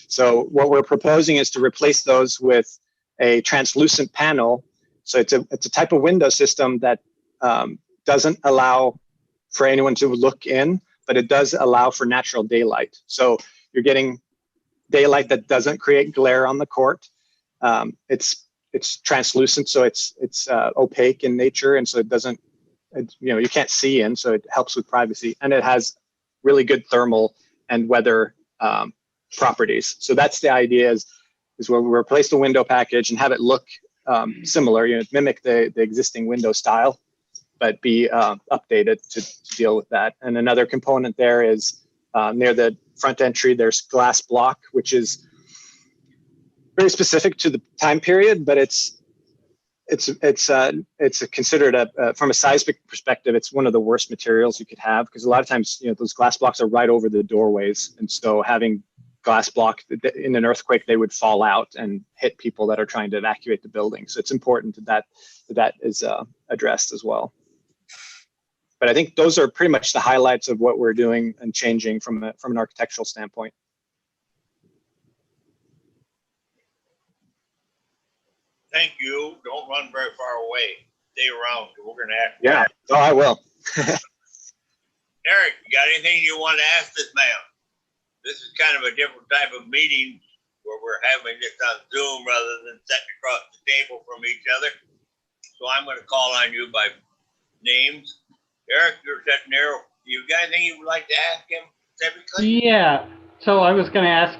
So what we're proposing is to replace those with a translucent panel. So it's a type of window system that doesn't allow for anyone to look in, but it does allow for natural daylight. So you're getting daylight that doesn't create glare on the court. It's translucent, so it's opaque in nature, and so it doesn't, you can't see in, so it helps with privacy, and it has really good thermal and weather properties. So that's the idea, is where we replace the window package and have it look similar, mimic the existing window style, but be updated to deal with that. And another component there is near the front entry, there's glass block, which is very specific to the time period, but it's considered from a seismic perspective, it's one of the worst materials you could have, because a lot of times, those glass blocks are right over the doorways, and so having glass block in an earthquake, they would fall out and hit people that are trying to evacuate the building. So it's important that is addressed as well. But I think those are pretty much the highlights of what we're doing and changing from an architectural standpoint.
Thank you. Don't run very far away. Stay around. We're going to ask.
Yeah. Oh, I will.
Eric, you got anything you want to ask this man? This is kind of a different type of meeting where we're having this on Zoom rather than sitting across the table from each other. So I'm going to call on you by names. Eric, you're sitting there. You got anything you would like to ask him specifically?
Yeah. So I was going to ask,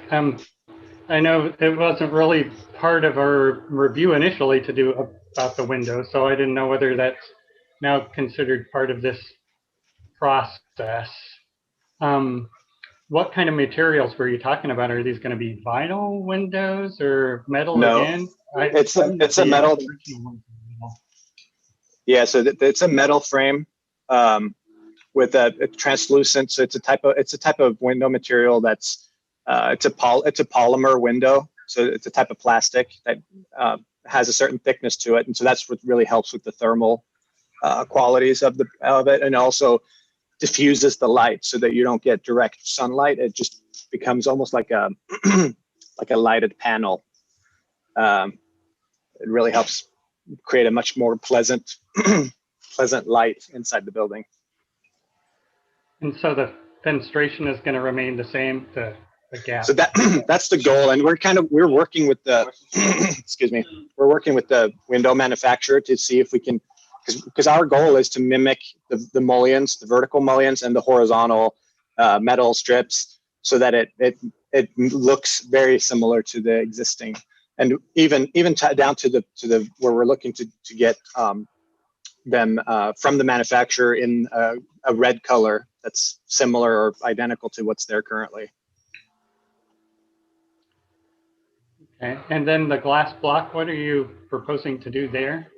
I know it wasn't really part of our review initially to do about the window, so I didn't know whether that's now considered part of this process. What kind of materials were you talking about? Are these going to be vinyl windows or metal again?
It's a metal. Yeah, so it's a metal frame with a translucent. So it's a type of window material that's it's a polymer window. So it's a type of plastic that has a certain thickness to it, and so that's what really helps with the thermal qualities of it, and also diffuses the light so that you don't get direct sunlight. It just becomes almost like a like a lighted panel. It really helps create a much more pleasant pleasant light inside the building.
And so the fenestration is going to remain the same, the gap.
So that's the goal, and we're working with the excuse me, we're working with the window manufacturer to see if we can, because our goal is to mimic the mullions, the vertical mullions, and the horizontal metal strips, so that it looks very similar to the existing, and even down to the where we're looking to get them from the manufacturer in a red color that's similar or identical to what's there currently.
Okay. And then the glass block, what are you proposing to do there?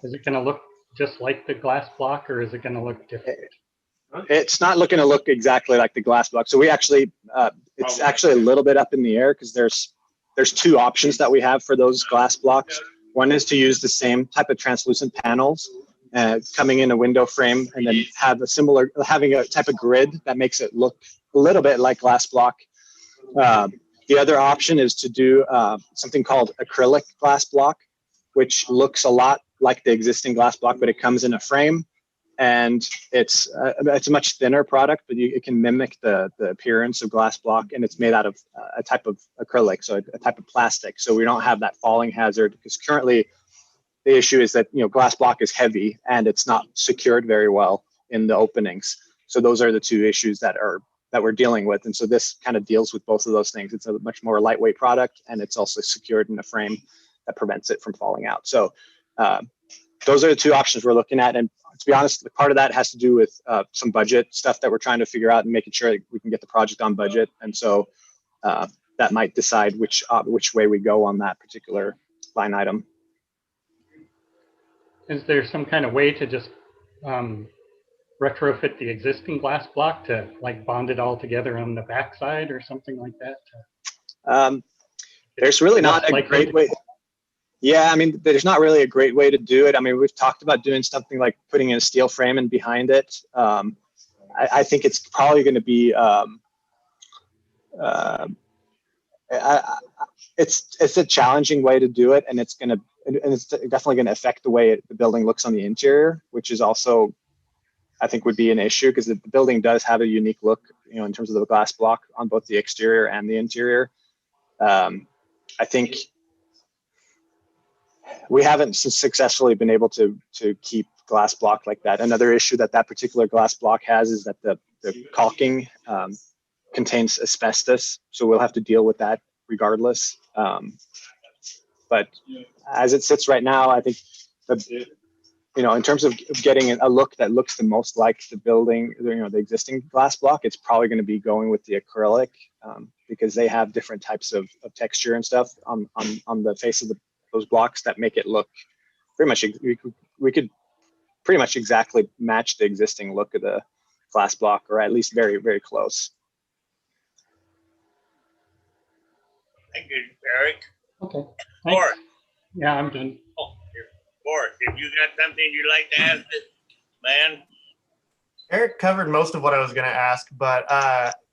Is it going to look just like the glass block, or is it going to look different?
It's not looking to look exactly like the glass block. So we actually, it's actually a little bit up in the air, because there's two options that we have for those glass blocks. One is to use the same type of translucent panels coming in a window frame, and then having a type of grid that makes it look a little bit like glass block. The other option is to do something called acrylic glass block, which looks a lot like the existing glass block, but it comes in a frame, and it's a much thinner product, but it can mimic the appearance of glass block, and it's made out of a type of acrylic, so a type of plastic, so we don't have that falling hazard, because currently the issue is that glass block is heavy and it's not secured very well in the openings. So those are the two issues that we're dealing with, and so this kind of deals with both of those things. It's a much more lightweight product, and it's also secured in a frame that prevents it from falling out. So those are the two options we're looking at, and to be honest, part of that has to do with some budget stuff that we're trying to figure out and making sure that we can get the project on budget, and so that might decide which way we go on that particular line item.
Is there some kind of way to just retrofit the existing glass block to like bond it all together on the backside or something like that?
There's really not a great way. Yeah, I mean, there's not really a great way to do it. I mean, we've talked about doing something like putting in a steel frame and behind it. I think it's probably going to be it's a challenging way to do it, and it's definitely going to affect the way the building looks on the interior, which is also, I think, would be an issue, because the building does have a unique look, in terms of the glass block on both the exterior and the interior. I think we haven't successfully been able to keep glass block like that. Another issue that particular glass block has is that the caulking contains asbestos, so we'll have to deal with that regardless. But as it sits right now, I think in terms of getting a look that looks the most like the building, the existing glass block, it's probably going to be going with the acrylic, because they have different types of texture and stuff on the face of those blocks that make it look pretty much, we could pretty much exactly match the existing look of the glass block, or at least very, very close.
Thank you, Eric.
Okay.
Boris.
Yeah, I'm done.
Oh, Boris, if you got something you'd like to ask this man?
Eric covered most of what I was going to ask, but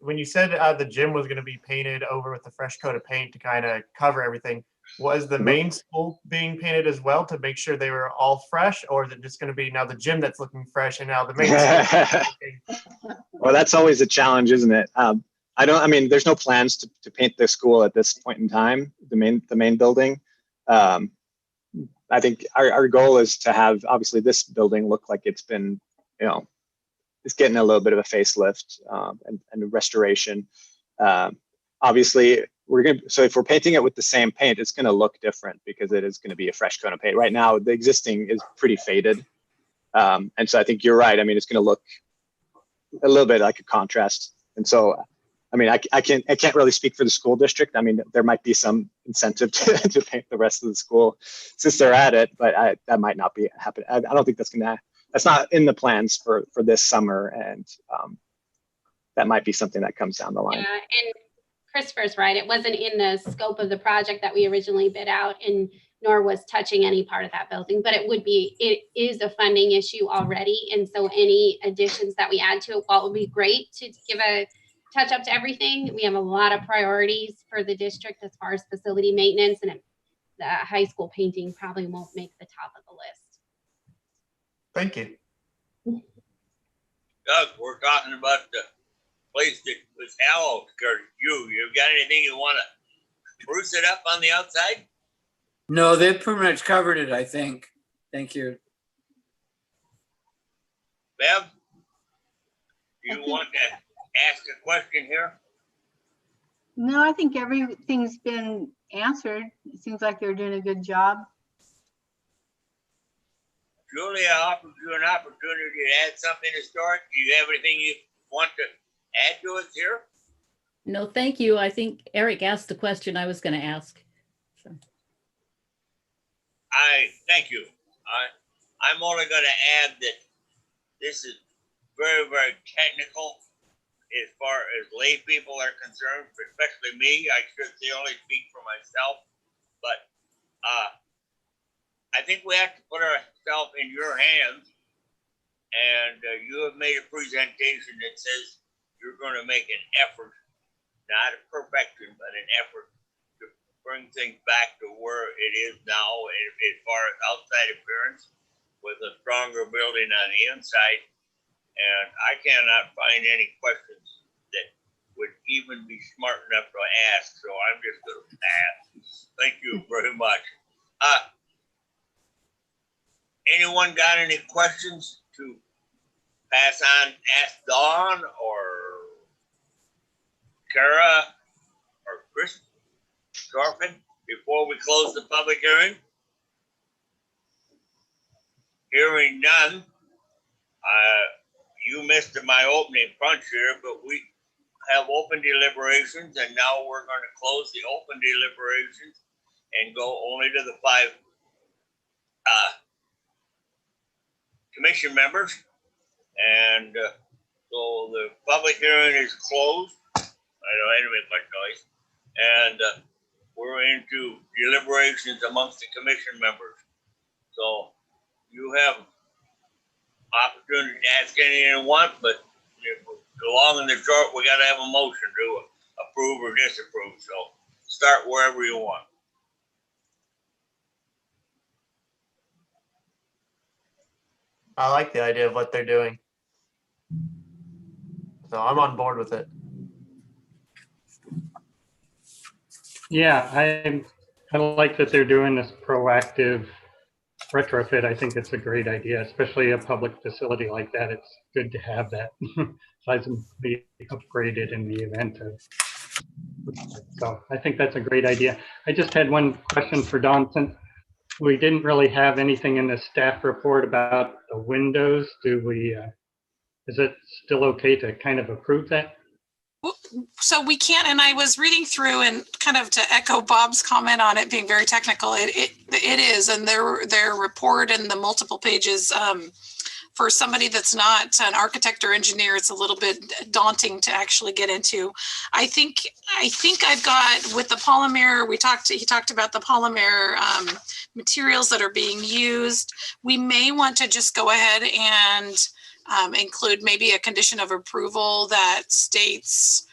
when you said the gym was going to be painted over with a fresh coat of paint to kind of cover everything, was the main school being painted as well to make sure they were all fresh, or is it just going to be now the gym that's looking fresh and now the main school?
Well, that's always a challenge, isn't it? I mean, there's no plans to paint the school at this point in time, the main building. I think our goal is to have, obviously, this building look like it's been, it's getting a little bit of a facelift and a restoration. Obviously, so if we're painting it with the same paint, it's going to look different, because it is going to be a fresh coat of paint. Right now, the existing is pretty faded. And so I think you're right. I mean, it's going to look a little bit like a contrast. And so, I mean, I can't really speak for the school district. I mean, there might be some incentive to paint the rest of the school since they're at it, but that might not be happening. I don't think that's not in the plans for this summer, and that might be something that comes down the line.
Yeah, and Christopher's right. It wasn't in the scope of the project that we originally bid out, and nor was touching any part of that building, but it is a funding issue already. And so any additions that we add to it, while it would be great to give a touch up to everything, we have a lot of priorities for the district as far as facility maintenance, and the high school painting probably won't make the top of the list.
Thank you.
Doug, we're talking about the place that was hallowed. You got anything you want to spruce it up on the outside?
No, they've pretty much covered it, I think. Thank you.
Bev, do you want to ask a question here?
No, I think everything's been answered. It seems like they're doing a good job.
Julia offered you an opportunity to add something historic. Do you have anything you want to add to us here?
No, thank you. I think Eric asked the question I was going to ask. So.
Thank you. I'm only going to add that this is very, very technical as far as lay people are concerned, especially me. I should say only speak for myself, but I think we have to put ourselves in your hands, and you have made a presentation that says you're going to make an effort, not a perfection, but an effort to bring things back to where it is now as far as outside appearance, with a stronger building on the inside. And I cannot find any questions that would even be smart enough to ask, so I'm just going to ask. Thank you very much. Anyone got any questions to pass on? Ask Dawn or Kara or Chris Dorfin before we close the public hearing? Hearing none, you missed my opening punch here, but we have open deliberations, and now we're going to close the open deliberations and go only to the 5 commission members. And so the public hearing is closed. I don't have to make much noise. And we're into deliberations amongst the commission members. So you have opportunity to ask anything you want, but the long and the short, we got to have a motion to approve or disapprove. So start wherever you want.
I like the idea of what they're doing. So I'm on board with it.
Yeah, I like that they're doing this proactive retrofit. I think it's a great idea, especially a public facility like that. It's good to have that seismically upgraded in the event of. So I think that's a great idea. I just had one question for Don. Since we didn't really have anything in the staff report about the windows, is it still okay to kind of approve that?
So we can't, and I was reading through, and kind of to echo Bob's comment on it being very technical, it is, and their report and the multiple pages, for somebody that's not an architect or engineer, it's a little bit daunting to actually get into. I think I've got with the polymer, he talked about the polymer materials that are being used. We may want to just go ahead and include maybe a condition of approval that states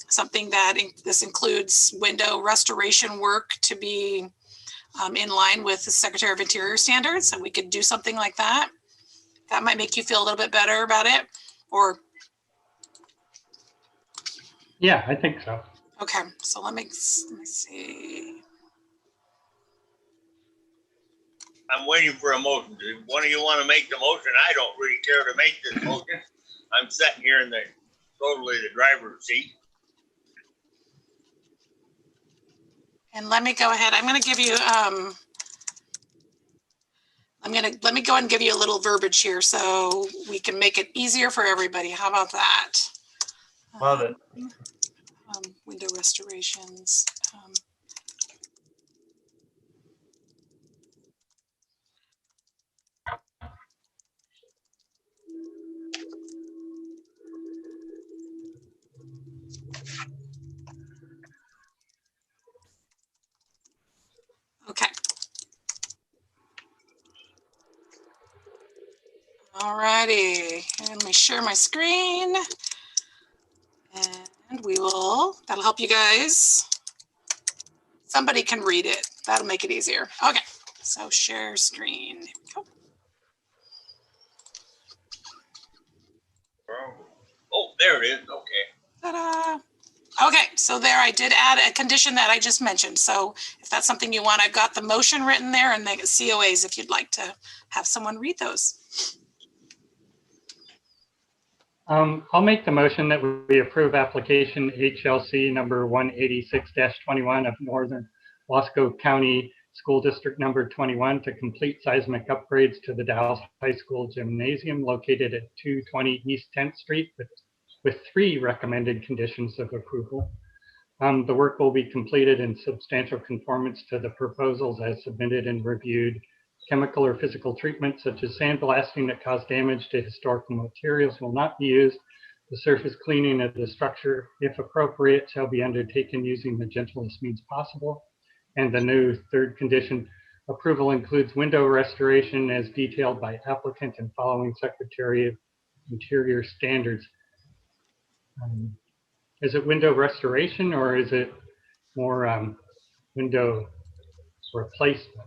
something that this includes window restoration work to be in line with the Secretary of Interior standards, and we could do something like that. That might make you feel a little bit better about it, or?
Yeah, I think so.
Okay, so let me see.
I'm waiting for a motion. If one of you want to make the motion, I don't really care to make this motion. I'm sitting here in totally the driver's seat.
And let me go ahead. I'm going to give you, let me go ahead and give you a little verbiage here so we can make it easier for everybody. How about that?
Love it.
Window restorations. All righty, and let me share my screen. And we will, that'll help you guys. Somebody can read it. That'll make it easier. Okay, so share screen. Here we go.
Oh, there it is. Okay.
Ta-da. Okay, so there I did add a condition that I just mentioned. So if that's something you want, I've got the motion written there and the COAs if you'd like to have someone read those.
I'll make the motion that we approve application HLC number 186-21 of Northern Wasco County School District number 21 to complete seismic upgrades to the Dallas High School gymnasium located at 220 East 10th Street with 3 recommended conditions of approval. The work will be completed in substantial conformance to the proposals as submitted and reviewed. Chemical or physical treatment such as sandblasting that cause damage to historical materials will not be used. The surface cleaning of the structure, if appropriate, shall be undertaken using the gentlest means possible. And the new 3rd condition, approval includes window restoration as detailed by applicant and following Secretary of Interior standards. Is it window restoration or is it more window replacement?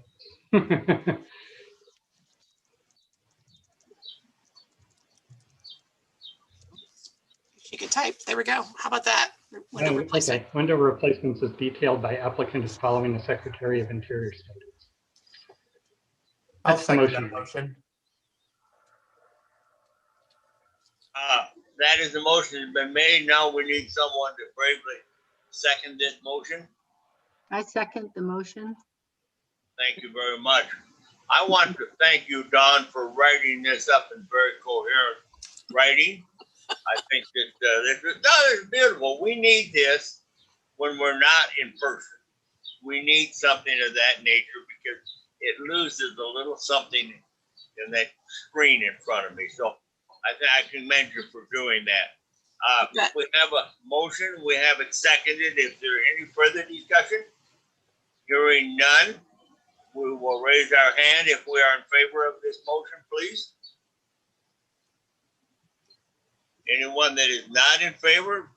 You can type. There we go. How about that? Window replacement.
Okay, window replacements is detailed by applicant is following the Secretary of Interior standards. That's the motion.
That is the motion has been made. Now we need someone to bravely second this motion.
I second the motion.
Thank you very much. I want to thank you, Don, for writing this up in very coherent writing. I think that this is beautiful. We need this when we're not in person. We need something of that nature because it loses a little something in that screen in front of me. So I commend you for doing that. We have a motion. We have it seconded. Is there any further discussion? Hearing none, we will raise our hand if we are in favor of this motion, please. Anyone that is not in favor,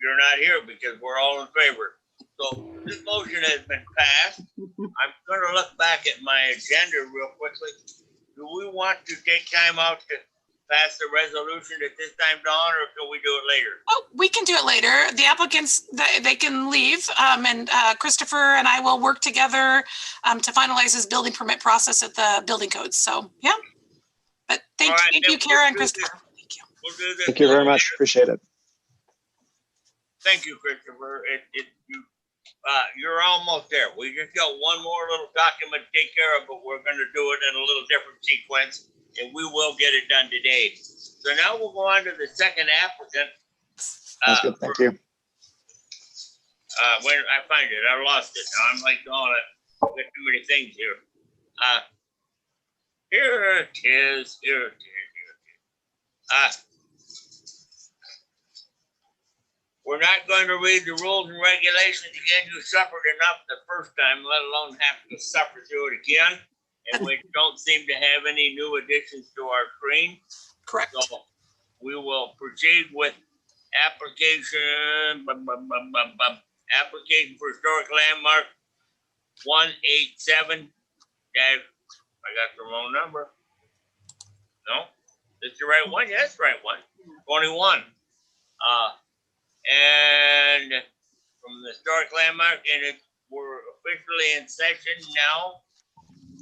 you're not here because we're all in favor. So this motion has been passed. I'm going to look back at my agenda real quickly. Do we want to take time out to pass the resolution at this time, Dawn, or can we do it later?
Oh, we can do it later. The applicants, they can leave, and Christopher and I will work together to finalize his building permit process at the building codes. So, yeah. But thank you, Kara and Christopher. Thank you.
We'll do this.
Thank you very much. Appreciate it.
Thank you, Christopher. You're almost there. We just got one more little document to take care of, but we're going to do it in a little different sequence, and we will get it done today. So now we'll go on to the second applicant.
That's good. Thank you.
When I find it, I lost it. Now I'm like, oh, I've got too many things here. Here it is. Here it is. We're not going to read the rules and regulations again. You suffered enough the first time, let alone have to suffer through it again. And we don't seem to have any new additions to our screen.
Correct.
So we will proceed with application for historic landmark 187 dash. I got the wrong number. No, it's the right one. Yes, right one. 21. And from the historic landmark, and we're officially in session now.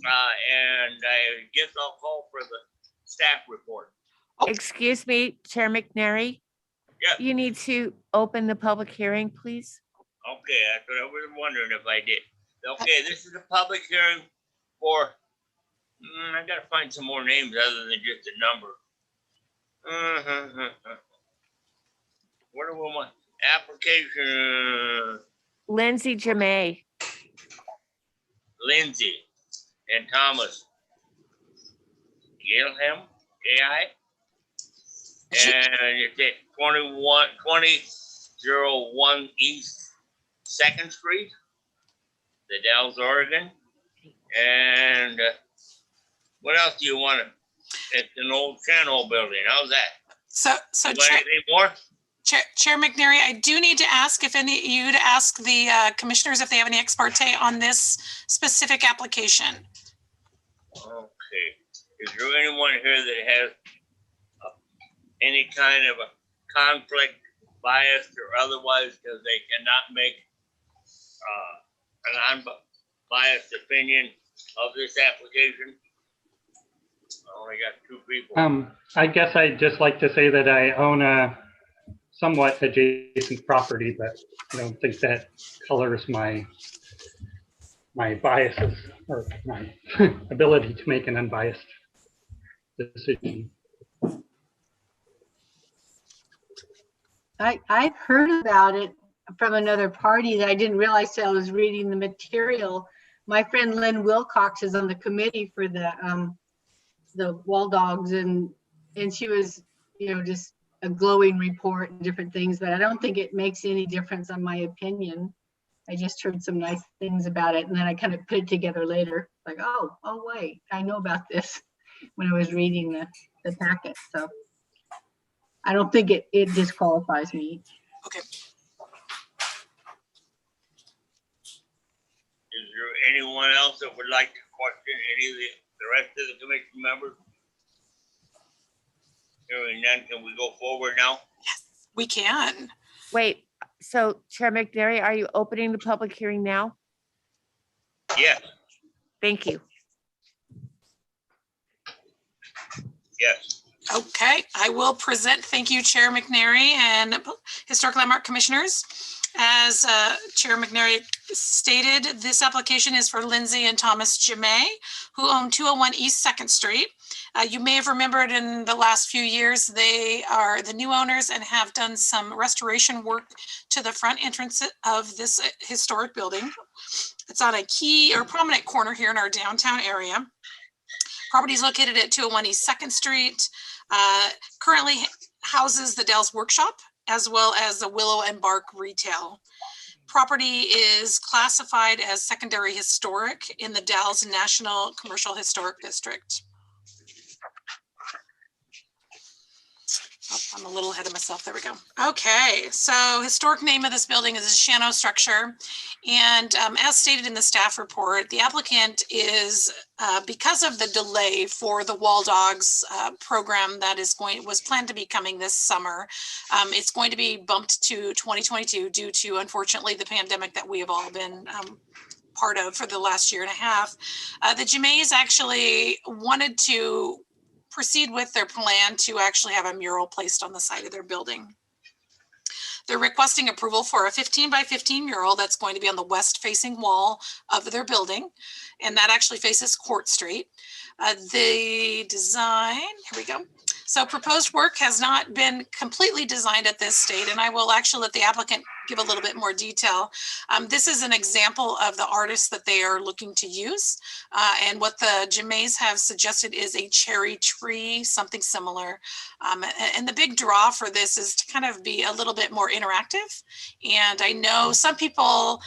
And I guess I'll call for the staff report.
Excuse me, Chair McNary.
Yeah.
You need to open the public hearing, please.
Okay, that's what I was wondering if I did. Okay, this is a public hearing for, I gotta find some more names other than just a number. What do we want? Application.
Lindsay Jamay.
Lindsay and Thomas Gilham, K.I. And it's at 2001 East 2nd Street, the Dalles, Oregon. And what else do you want to It's an old Channel building. How's that?
So
You got anything more?
Chair McNary, I do need to ask if you to ask the commissioners if they have any ex parte on this specific application.
Okay. Is there anyone here that has any kind of a conflict, bias, or otherwise, because they cannot make an unbiased opinion of this application? I only got 2 people.
I guess I'd just like to say that I own a somewhat adjacent property, but I don't think that colors my biases or my ability to make an unbiased decision.
I've heard about it from another party that I didn't realize till I was reading the material. My friend Lynn Wilcox is on the committee for the wall dogs, and she was, just a glowing report and different things, but I don't think it makes any difference on my opinion. I just heard some nice things about it, and then I kind of put it together later, like, oh wait, I know about this when I was reading the packet. So I don't think it disqualifies me.
Okay.
Is there anyone else that would like to question any of the rest of the commission members? Hearing none, can we go forward now?
Yes, we can.
Wait, so Chair McNary, are you opening the public hearing now?
Yes.
Thank you.
Yes.
Okay, I will present. Thank you, Chair McNary and Historic Landmark Commissioners. As Chair McNary stated, this application is for Lindsay and Thomas Jemay, who own 201 East 2nd Street. You may have remembered in the last few years, they are the new owners and have done some restoration work to the front entrance of this historic building. It's on a key or prominent corner here in our downtown area. Property is located at 201 East 2nd Street. Currently houses the Dell's Workshop, as well as the Willow and Bark Retail. Property is classified as secondary historic in the Dalles National Commercial Historic District. Oh, I'm a little ahead of myself. There we go. Okay, so historic name of this building is a Shano structure. And as stated in the staff report, the applicant is, because of the delay for the Wall Dogs program that was planned to be coming this summer, it's going to be bumped to 2022 due to, unfortunately, the pandemic that we have all been part of for the last year and a half. The Jemays actually wanted to proceed with their plan to actually have a mural placed on the side of their building. They're requesting approval for a 15 by 15 mural that's going to be on the west facing wall of their building. And that actually faces Court Street. The design, here we go. So proposed work has not been completely designed at this state, and I will actually let the applicant give a little bit more detail. This is an example of the artist that they are looking to use. And what the Jemays have suggested is a cherry tree, something similar. And the big draw for this is to kind of be a little bit more interactive. And I know some people,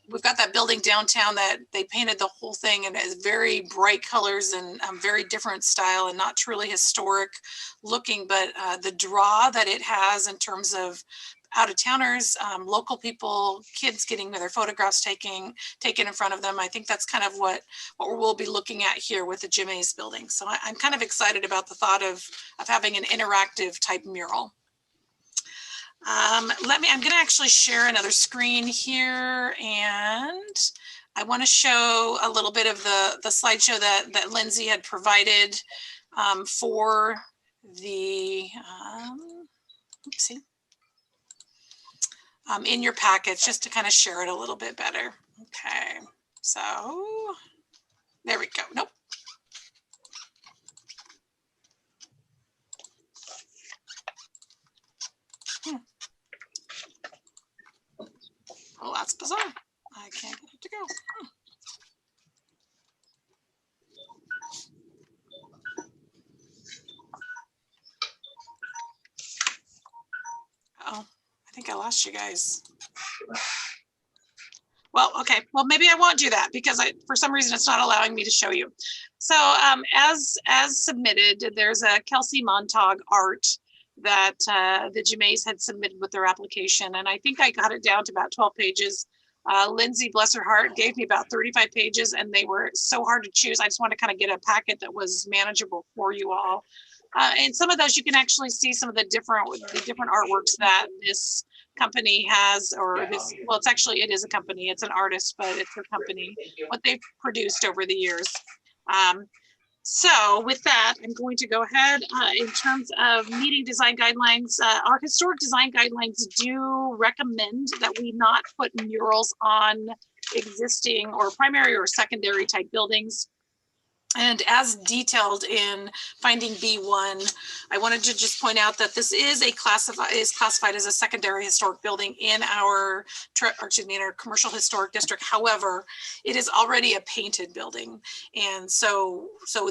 we've got that building downtown that they painted the whole thing and it's very bright colors and very different style and not truly historic looking, but the draw that it has in terms of out of towners, local people, kids getting their photographs taken in front of them. I think that's kind of what we'll be looking at here with the Jemays building. So I'm kind of excited about the thought of having an interactive type mural. I'm going to actually share another screen here, and I want to show a little bit of the slideshow that Lindsay had provided for the, oopsie, in your packets, just to kind of share it a little bit better. Okay, so there we go. Nope. Oh, that's bizarre. I can't get it to go. Oh, I think I lost you guys. Well, okay. Well, maybe I won't do that because for some reason it's not allowing me to show you. So as submitted, there's a Kelsey Montag art that the Jamays had submitted with their application. And I think I got it down to about 12 pages. Lindsay, bless her heart, gave me about 35 pages and they were so hard to choose. I just wanted to kind of get a packet that was manageable for you all. And some of those you can actually see some of the different artworks that this company has, or this, well, it is a company, it's an artist, but it's a company, what they've produced over the years. So with that, I'm going to go ahead in terms of meeting design guidelines. Our historic design guidelines do recommend that we not put murals on existing or primary or secondary type buildings. And as detailed in finding B1, I wanted to just point out that this is classified as a secondary historic building in our commercial historic district. However, it is already a painted building. And so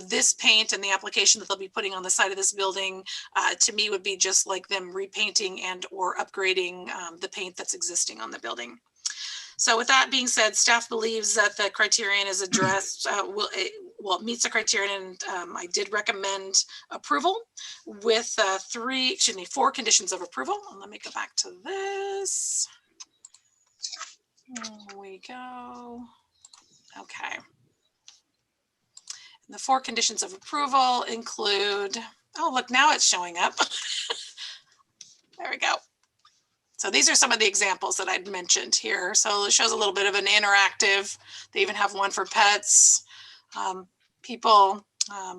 this paint and the application that they'll be putting on the side of this building, to me would be just like them repainting and or upgrading the paint that's existing on the building. So with that being said, staff believes that the criterion is addressed, it meets the criterion, and I did recommend approval with 4 conditions of approval. And let me go back to this. Here we go. Okay. And the 4 conditions of approval include, oh, look, now it's showing up. There we go. So these are some of the examples that I'd mentioned here. So it shows a little bit of an interactive. They even have one for pets, people,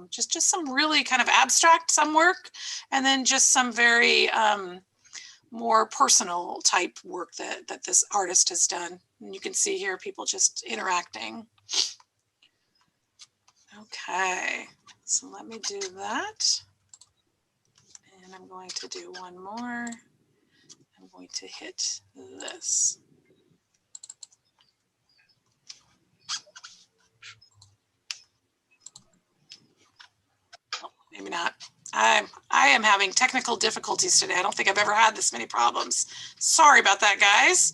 just some really kind of abstract, some work, and then just some very more personal type work that this artist has done. And you can see here people just interacting. Okay, so let me do that. And I'm going to do one more. I'm going to hit this. Oh, maybe not. I am having technical difficulties today. I don't think I've ever had this many problems. Sorry about that, guys.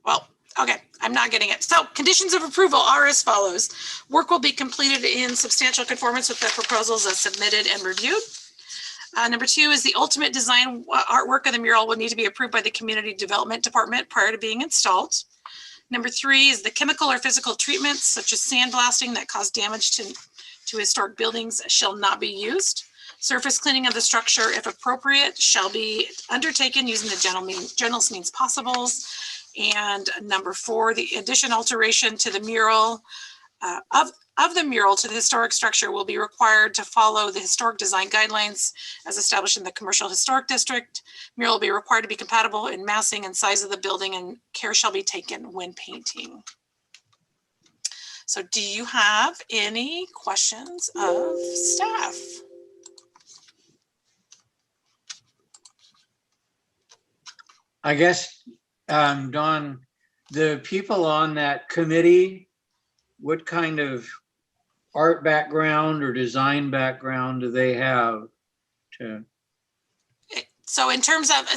Well, okay, I'm not getting it. So conditions of approval are as follows. Work will be completed in substantial conformance with the proposals as submitted and reviewed. Number 2 is the ultimate design artwork of the mural will need to be approved by the Community Development Department prior to being installed. Number 3 is the chemical or physical treatments such as sandblasting that cause damage to historic buildings shall not be used. Surface cleaning of the structure, if appropriate, shall be undertaken using the gentlest means possibles. And number 4, the addition alteration to the mural of the mural to the historic structure will be required to follow the historic design guidelines as established in the commercial historic district. Mural will be required to be compatible in massing and size of the building, and care shall be taken when painting. So do you have any questions of staff?
I guess, Dawn, the people on that committee, what kind of art background or design background do they have?
So in terms of,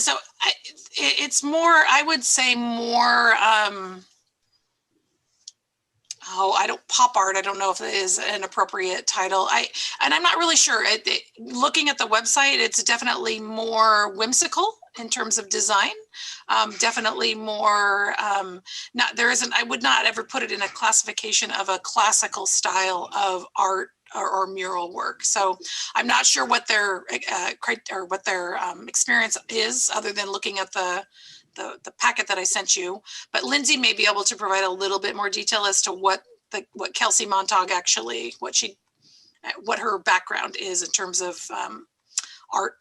it's more, I would say more, pop art. I don't know if it is an appropriate title. And I'm not really sure. Looking at the website, it's definitely more whimsical in terms of design. Definitely more, I would not ever put it in a classification of a classical style of art or mural work. So I'm not sure what their experience is, other than looking at the packet that I sent you. But Lindsay may be able to provide a little bit more detail as to what Kelsey Montag actually, what her background is in terms of art.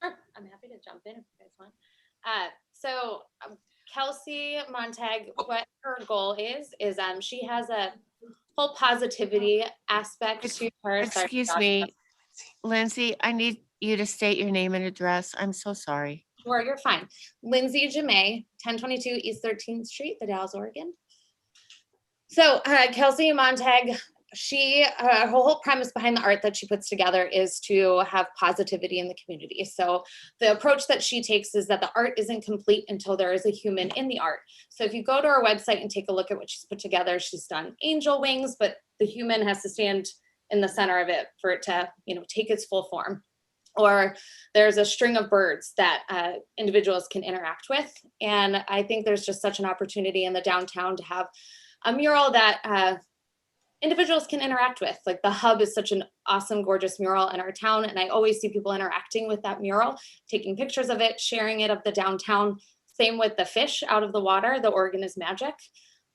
I'm happy to jump in if you guys want. So Kelsey Montag, what her goal is she has a whole positivity aspect to her.
Excuse me, Lindsay, I need you to state your name and address. I'm so sorry.
Sure, you're fine. Lindsay Jamay, 1022 East 13th Street, The Dalles, Oregon. So Kelsey Montag her whole premise behind the art that she puts together is to have positivity in the community. So the approach that she takes is that the art isn't complete until there is a human in the art. So if you go to her website and take a look at what she's put together, she's done angel wings, but the human has to stand in the center of it for it to, take its full form. Or there's a string of birds that individuals can interact with. And I think there's just such an opportunity in the downtown to have a mural that individuals can interact with. Like the hub is such an awesome, gorgeous mural in our town. And I always see people interacting with that mural, taking pictures of it, sharing it of the downtown. Same with the fish out of the water, the Oregon is magic.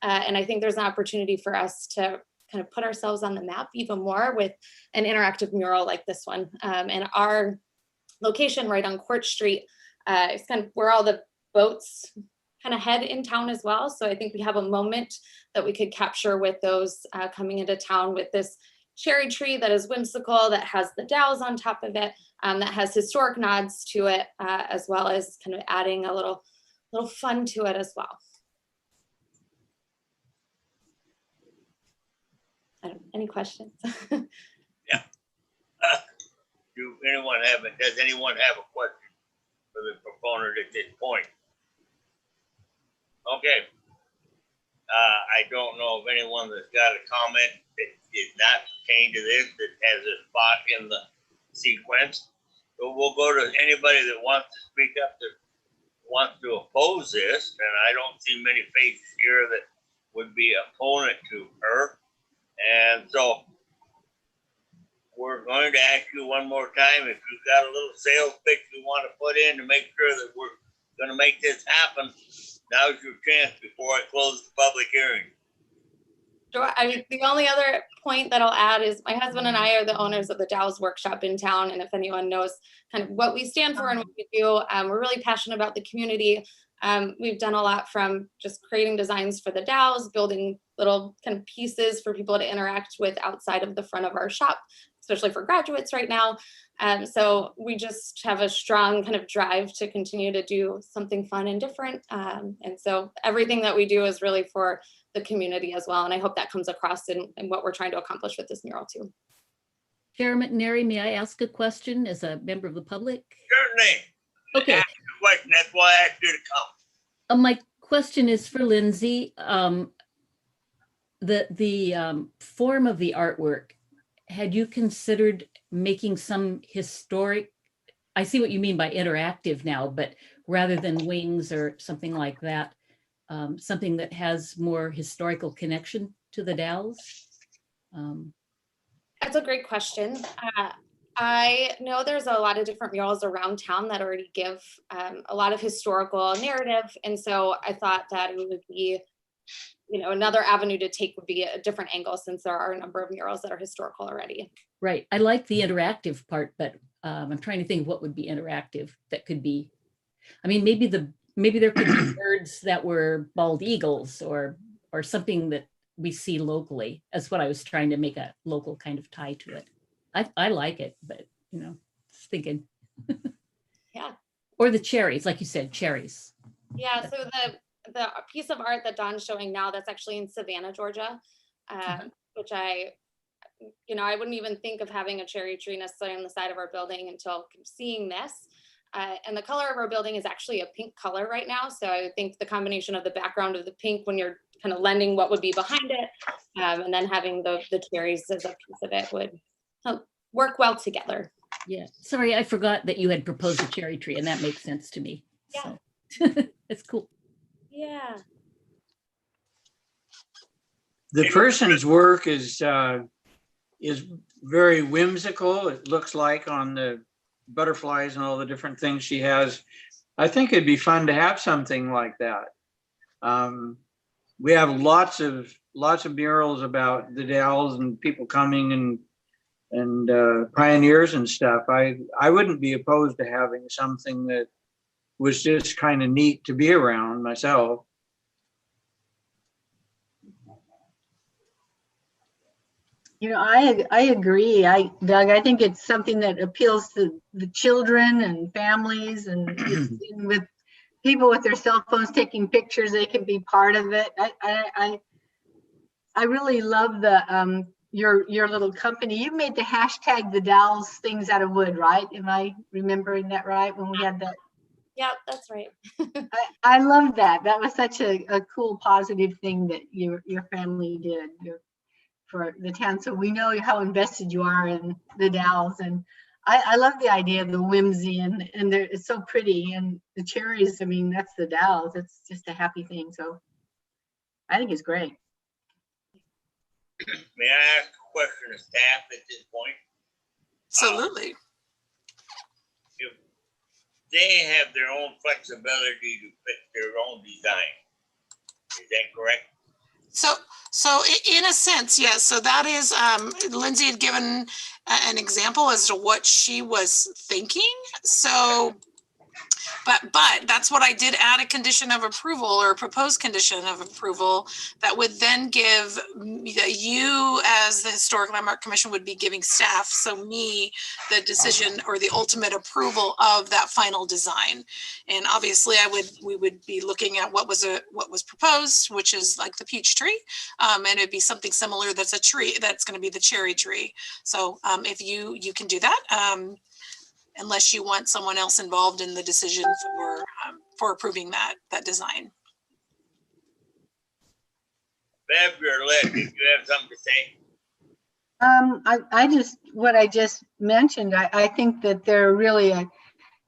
And I think there's an opportunity for us to kind of put ourselves on the map even more with an interactive mural like this one. And our location right on Court Street is kind of where all the boats kind of head in town as well. So I think we have a moment that we could capture with those coming into town with this cherry tree that is whimsical, that has the dowels on top of it, that has historic nods to it, as well as kind of adding a little fun to it as well. Any questions?
Yeah. Does anyone have a question for the proponent at this point? Okay. I don't know if anyone that's got a comment that did not pertain to this, that has a spot in the sequence. So we'll go to anybody that wants to speak up, that wants to oppose this. And I don't see many faces here that would be opponent to her. And so we're going to ask you one more time, if you've got a little sales pitch you want to put in to make sure that we're going to make this happen, now's your chance before I close the public hearing.
Sure. I mean, the only other point that I'll add is my husband and I are the owners of the Dow's Workshop in town. And if anyone knows kind of what we stand for and what we do, we're really passionate about the community. We've done a lot from just creating designs for the Dow's, building little kind of pieces for people to interact with outside of the front of our shop, especially for graduates right now. So we just have a strong kind of drive to continue to do something fun and different. And so everything that we do is really for the community as well. And I hope that comes across in what we're trying to accomplish with this mural too.
Chair McNary, may I ask a question as a member of the public?
Certainly.
Okay.
Ask a question. That's why I asked you to come.
My question is for Lindsay. The form of the artwork, had you considered making some historic, I see what you mean by interactive now, but rather than wings or something like that, something that has more historical connection to the Dalles?
That's a great question. I know there's a lot of different murals around town that already give a lot of historical narrative. And so I thought that it would be, another avenue to take would be a different angle, since there are a number of murals that are historical already.
Right. I like the interactive part, but I'm trying to think of what would be interactive that could be, I mean, maybe there could be birds that were bald eagles or something that we see locally. That's what I was trying to make a local kind of tie to it. I like it, but just thinking.
Yeah.
Or the cherries, like you said, cherries.
Yeah, so the piece of art that Don's showing now, that's actually in Savannah, Georgia, which I wouldn't even think of having a cherry tree necessarily on the side of our building until seeing this. And the color of our building is actually a pink color right now. So I think the combination of the background of the pink when you're kind of lending what would be behind it, and then having the cherries as a piece of it would work well together.
Yeah, sorry, I forgot that you had proposed a cherry tree, and that makes sense to me.
Yeah.
So. It's cool.
Yeah.
The person's work is very whimsical. It looks like on the butterflies and all the different things she has. I think it'd be fun to have something like that. We have lots of murals about the Dalles and people coming and pioneers and stuff. I wouldn't be opposed to having something that was just kind of neat to be around myself.
I agree. Doug, I think it's something that appeals to the children and families, and with people with their cell phones taking pictures, they can be part of it. I really love the your little company. You made the hashtag the Dalles things out of wood, right? Am I remembering that right? When we had that.
Yeah, that's right.
I love that. That was such a cool, positive thing that your family did for the town. So we know how invested you are in the Dalles, and I love the idea of the whimsy, and it's so pretty, and the cherries. I mean, that's the Dalles. It's just a happy thing. So I think it's great.
May I ask a question of staff at this point?
Absolutely.
If they have their own flexibility to fit their own design, is that correct?
So in a sense, yes. So that is, Lindsay had given an example as to what she was thinking. So, but that's what I did, add a condition of approval, or a proposed condition of approval that would then give you, as the Historic Landmark Commission, would be giving staff, so me, the decision or the ultimate approval of that final design. And obviously we would be looking at what was proposed, which is like the peach tree. And it'd be something similar that's a tree, that's going to be the cherry tree. So if you can do that, unless you want someone else involved in the decision for approving that design.
Bev, you're lit. Did you have something to say?
What I just mentioned, I think that they're really a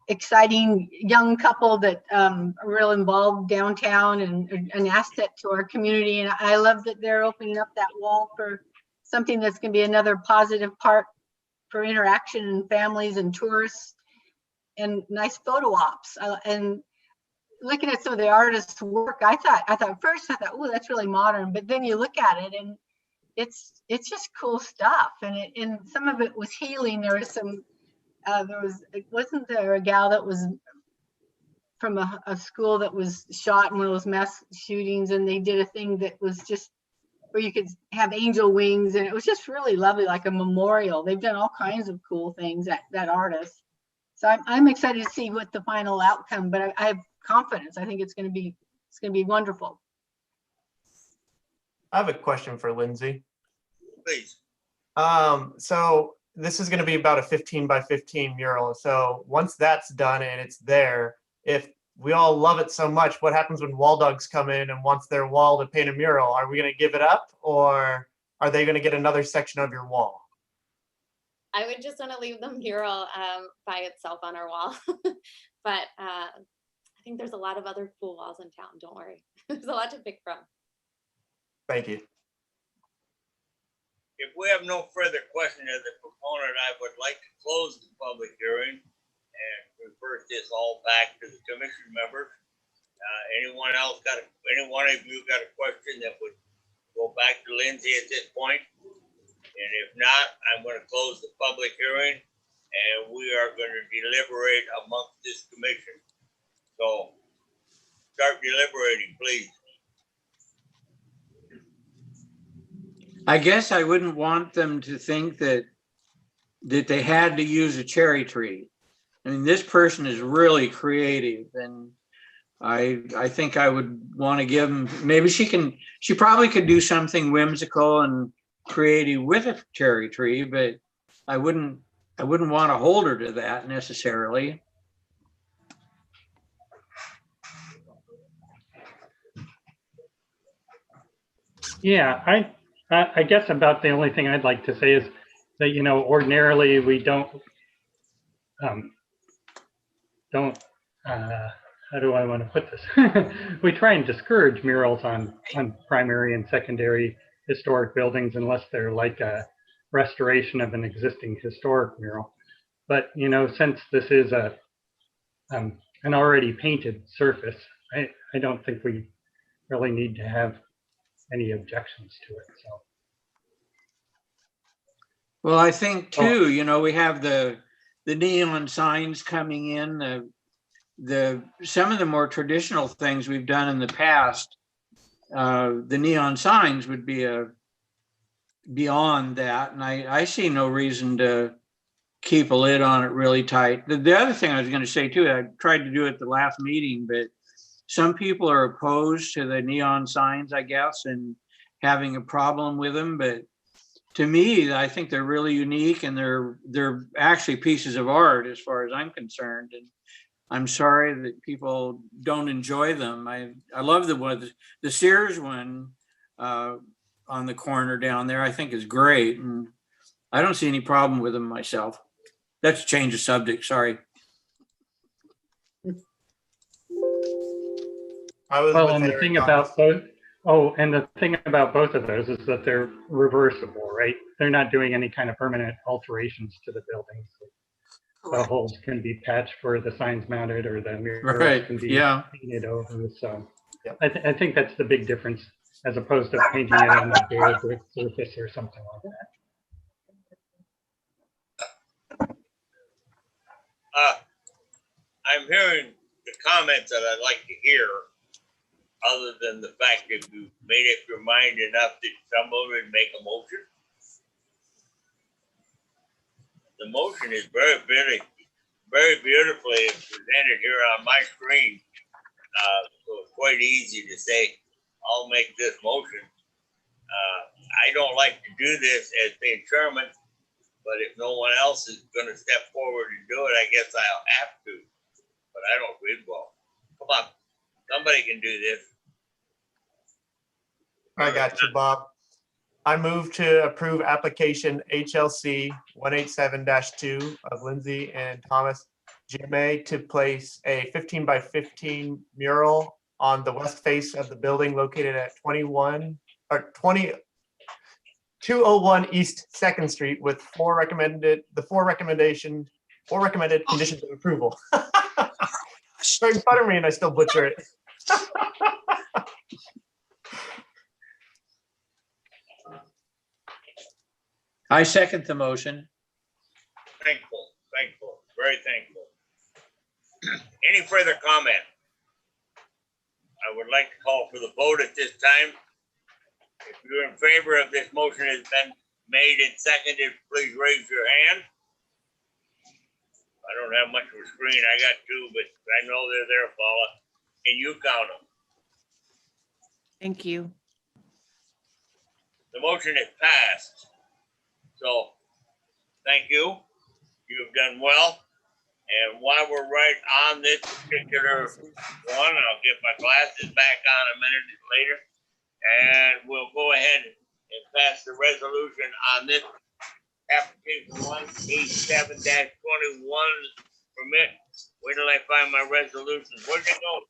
exciting young couple that are real involved downtown and an asset to our community. And I love that they're opening up that wall for something that's going to be another positive part for interaction and families and tourists, and nice photo ops. And looking at some of the artists' work, I thought first, oh, that's really modern. But then you look at it and it's just cool stuff. And some of it was healing. There was some, wasn't there a gal that was from a school that was shot in one of those mass shootings, and they did a thing that was just where you could have angel wings, and it was just really lovely, like a memorial. They've done all kinds of cool things, that artist. So I'm excited to see what the final outcome, but I have confidence. I think it's going to be wonderful.
I have a question for Lindsay.
Please.
So this is going to be about a 15 by 15 mural. So once that's done and it's there, if we all love it so much, what happens when wall dogs come in and wants their wall to paint a mural? Are we going to give it up, or are they going to get another section of your wall?
I would just want to leave the mural by itself on our wall. But I think there's a lot of other cool walls in town. Don't worry. There's a lot to pick from.
Thank you.
If we have no further question of the proponent, I would like to close the public hearing and refer this all back to the commission members. Any one of you got a question that would go back to Lindsay at this point? And if not, I'm going to close the public hearing, and we are going to deliberate amongst this commission. So start deliberating, please.
I guess I wouldn't want them to think that they had to use a cherry tree. I mean, this person is really creative, and I think I would want to give them, maybe she probably could do something whimsical and creative with a cherry tree, but I wouldn't want to hold her to that necessarily.
Yeah, I guess about the only thing I'd like to say is that, you know, ordinarily we don't how do I want to put this? We try and discourage murals on primary and secondary historic buildings unless they're like a restoration of an existing historic mural. But, you know, since this is an already painted surface, I don't think we really need to have any objections to it. So.
Well, I think too, you know, we have the neon signs coming in, some of the more traditional things we've done in the past, the neon signs would be beyond that. And I see no reason to keep a lid on it really tight. The other thing I was going to say too, I tried to do it at the last meeting, but some people are opposed to the neon signs, I guess, and having a problem with them. But to me, I think they're really unique and they're actually pieces of art as far as I'm concerned. And I'm sorry that people don't enjoy them. I love the Sears one on the corner down there. I think is great, and I don't see any problem with them myself. Let's change the subject. Sorry.
Well, and the thing about both, and the thing about both of those is that they're reversible, right? They're not doing any kind of permanent alterations to the buildings. The holes can be patched where the signs mounted, or the murals can be painted over. So I think that's the big difference, as opposed to painting it on a bare brick surface or something like that.
I'm hearing the comments that I'd like to hear, other than the fact that you made up your mind enough that someone would make a motion. The motion is very beautifully presented here on my screen. So it's quite easy to say, I'll make this motion. I don't like to do this as being chairman, but if no one else is going to step forward and do it, I guess I'll have to. But I don't read well. Come on, somebody can do this.
I got you, Bob. I move to approve application HLC 187-2 of Lindsay and Thomas GMA to place a 15 by 15 mural on the west face of the building located at 201 East 2nd Street with four recommended conditions of approval. Starting to butter me and I still butcher it.
I second the motion.
Thankful, very thankful. Any further comment? I would like to call for the vote at this time. If you're in favor of this motion has been made and seconded, please raise your hand. I don't have much of a screen. I got two, but I know they're there, Paula. Can you count them?
Thank you.
The motion is passed. So, thank you. You've done well. And while we're right on this particular one, I'll get my glasses back on a minute later. And we'll go ahead and pass the resolution on this application 187-21 permit. Wait till I find my resolution. Where'd they go?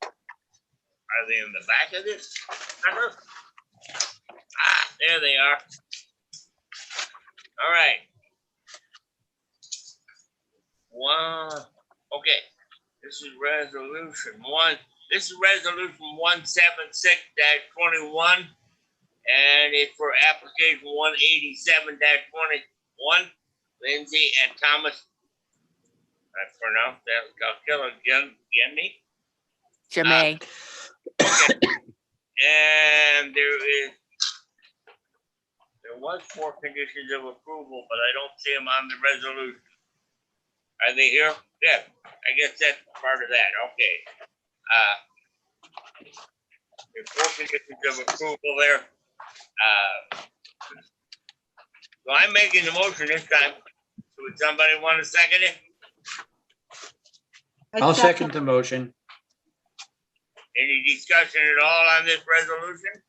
Are they in the back of this? There they are. All right. Okay. This is resolution 176-21, and it's for application 187-21. Lindsay and Thomas. I pronounced that
Jamay.
Okay. And there was 4 conditions of approval, but I don't see them on the resolution. Are they here? Yeah, I guess that's part of that. Okay. There's 4 conditions of approval there. So I'm making the motion this time. So would somebody want to second it?
I'll second the motion.
Any discussion at all on this resolution?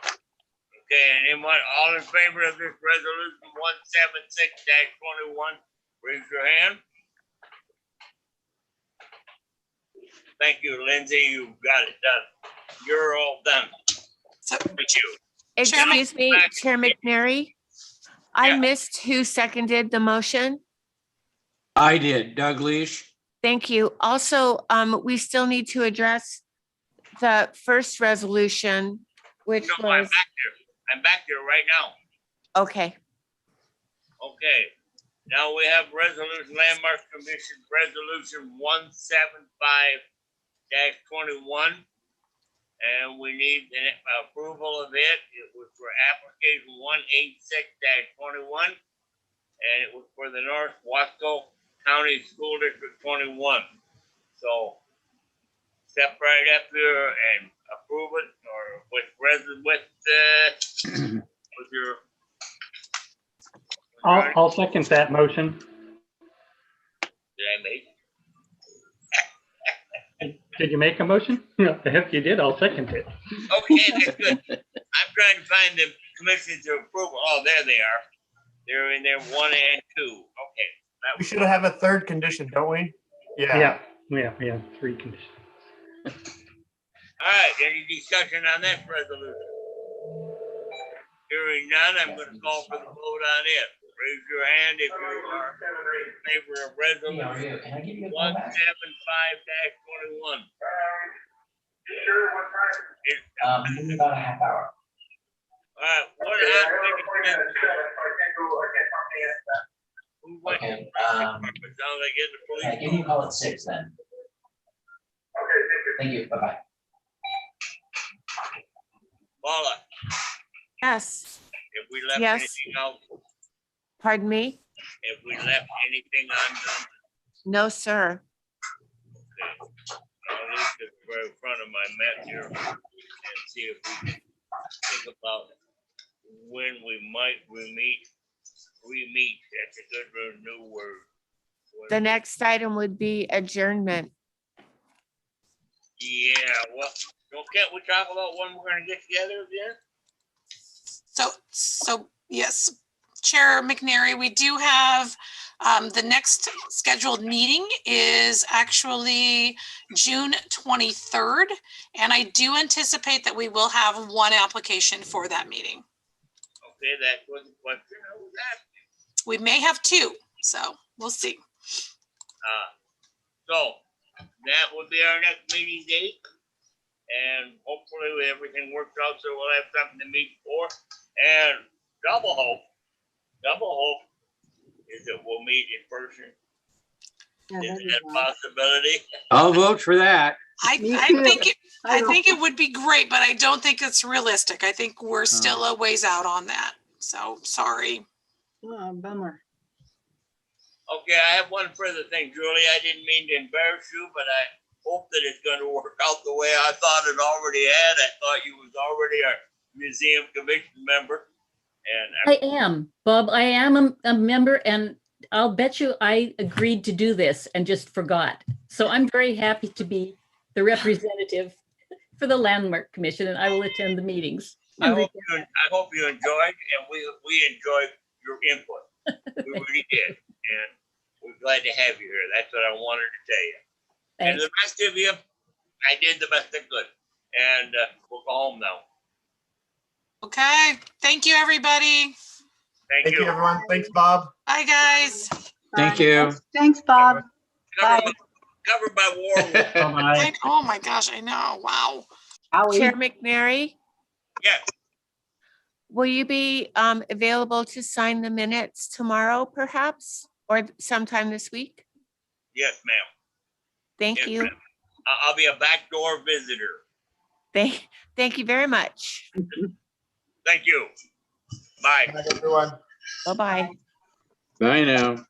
Okay, and anyone, all in favor of this resolution 176-21, raise your hand. Thank you, Lindsay. You got it done. You're all done. Thank you.
Excuse me, Chair McNary. I missed who seconded the motion.
I did, Doug Leash.
Thank you. Also, we still need to address the first resolution, which
No,
was.
I'm back there right now.
Okay.
Okay. Now we have Resolution Landmark Commission Resolution 175-21. And we need an approval of it. It was for application 186-21. And it was for the North Wasco County School District 21. So step right up here and approve it, or with your.
I'll second that motion.
Did I make?
Did you make a motion? If you did, I'll second it.
Okay, that's good. I'm trying to find the commissioners to approve. Oh, there they are. They're in there 1 and 2. Okay.
We should have a third condition, don't we?
Yeah, we have 3 conditions.
All right, any discussion on that resolution? Hearing none, I'm going to call for the vote on it. Raise your hand if you are in favor of resolution 175-21.
Give me about a half hour.
All right, what
Okay.
sounds like getting the police.
Yeah, give me a call at 6 then. Thank you. Bye-bye.
Paula,
Yes,
if we left
Yes.
anything out,
pardon me?
if we left anything undone,
No, sir.
okay. I'll leave this right in front of my map here and see if we can think about when we might re-meet. That's a good new word.
The next item would be adjournment.
Yeah, well, can't we talk about when we're gonna get together again?
So yes, Chair McNary, we do have, the next scheduled meeting is actually June 23rd. And I do anticipate that we will have 1 application for that meeting.
Okay, that was the question I was asking.
We may have 2, so we'll see.
So that would be our next meeting date. And hopefully everything works out so we'll have something to meet for. And double hope is that we'll meet in person. Is that a possibility?
I'll vote for that.
I think it would be great, but I don't think it's realistic. I think we're still a ways out on that. So sorry.
Oh, bummer.
Okay, I have one further thing, Julie. I didn't mean to embarrass you, but I hope that it's going to work out the way I thought it already had. I thought you was already a museum commission member. And
I am, Bob. I am a member, and I'll bet you I agreed to do this and just forgot. So I'm very happy to be the representative for the Landmark Commission, and I will attend the meetings.
I hope you enjoyed, and we enjoyed your input. We really did, and we're glad to have you here. That's what I wanted to tell you. And the rest of you, I did the best I could, and we'll go home now.
Okay. Thank you, everybody.
Thank you,
everyone. Thanks, Bob.
Bye, guys.
Thank you.
Thanks, Bob.
Covered by war.
Oh my gosh, I know. Wow.
Chair McNary,
Yes.
will you be available to sign the minutes tomorrow, perhaps, or sometime this week?
Yes, ma'am.
Thank
Yes,
you.
ma'am. I'll be a backdoor visitor.
Thank you very much.
Thank you. Bye.
Bye, everyone.
Bye-bye.
Bye now.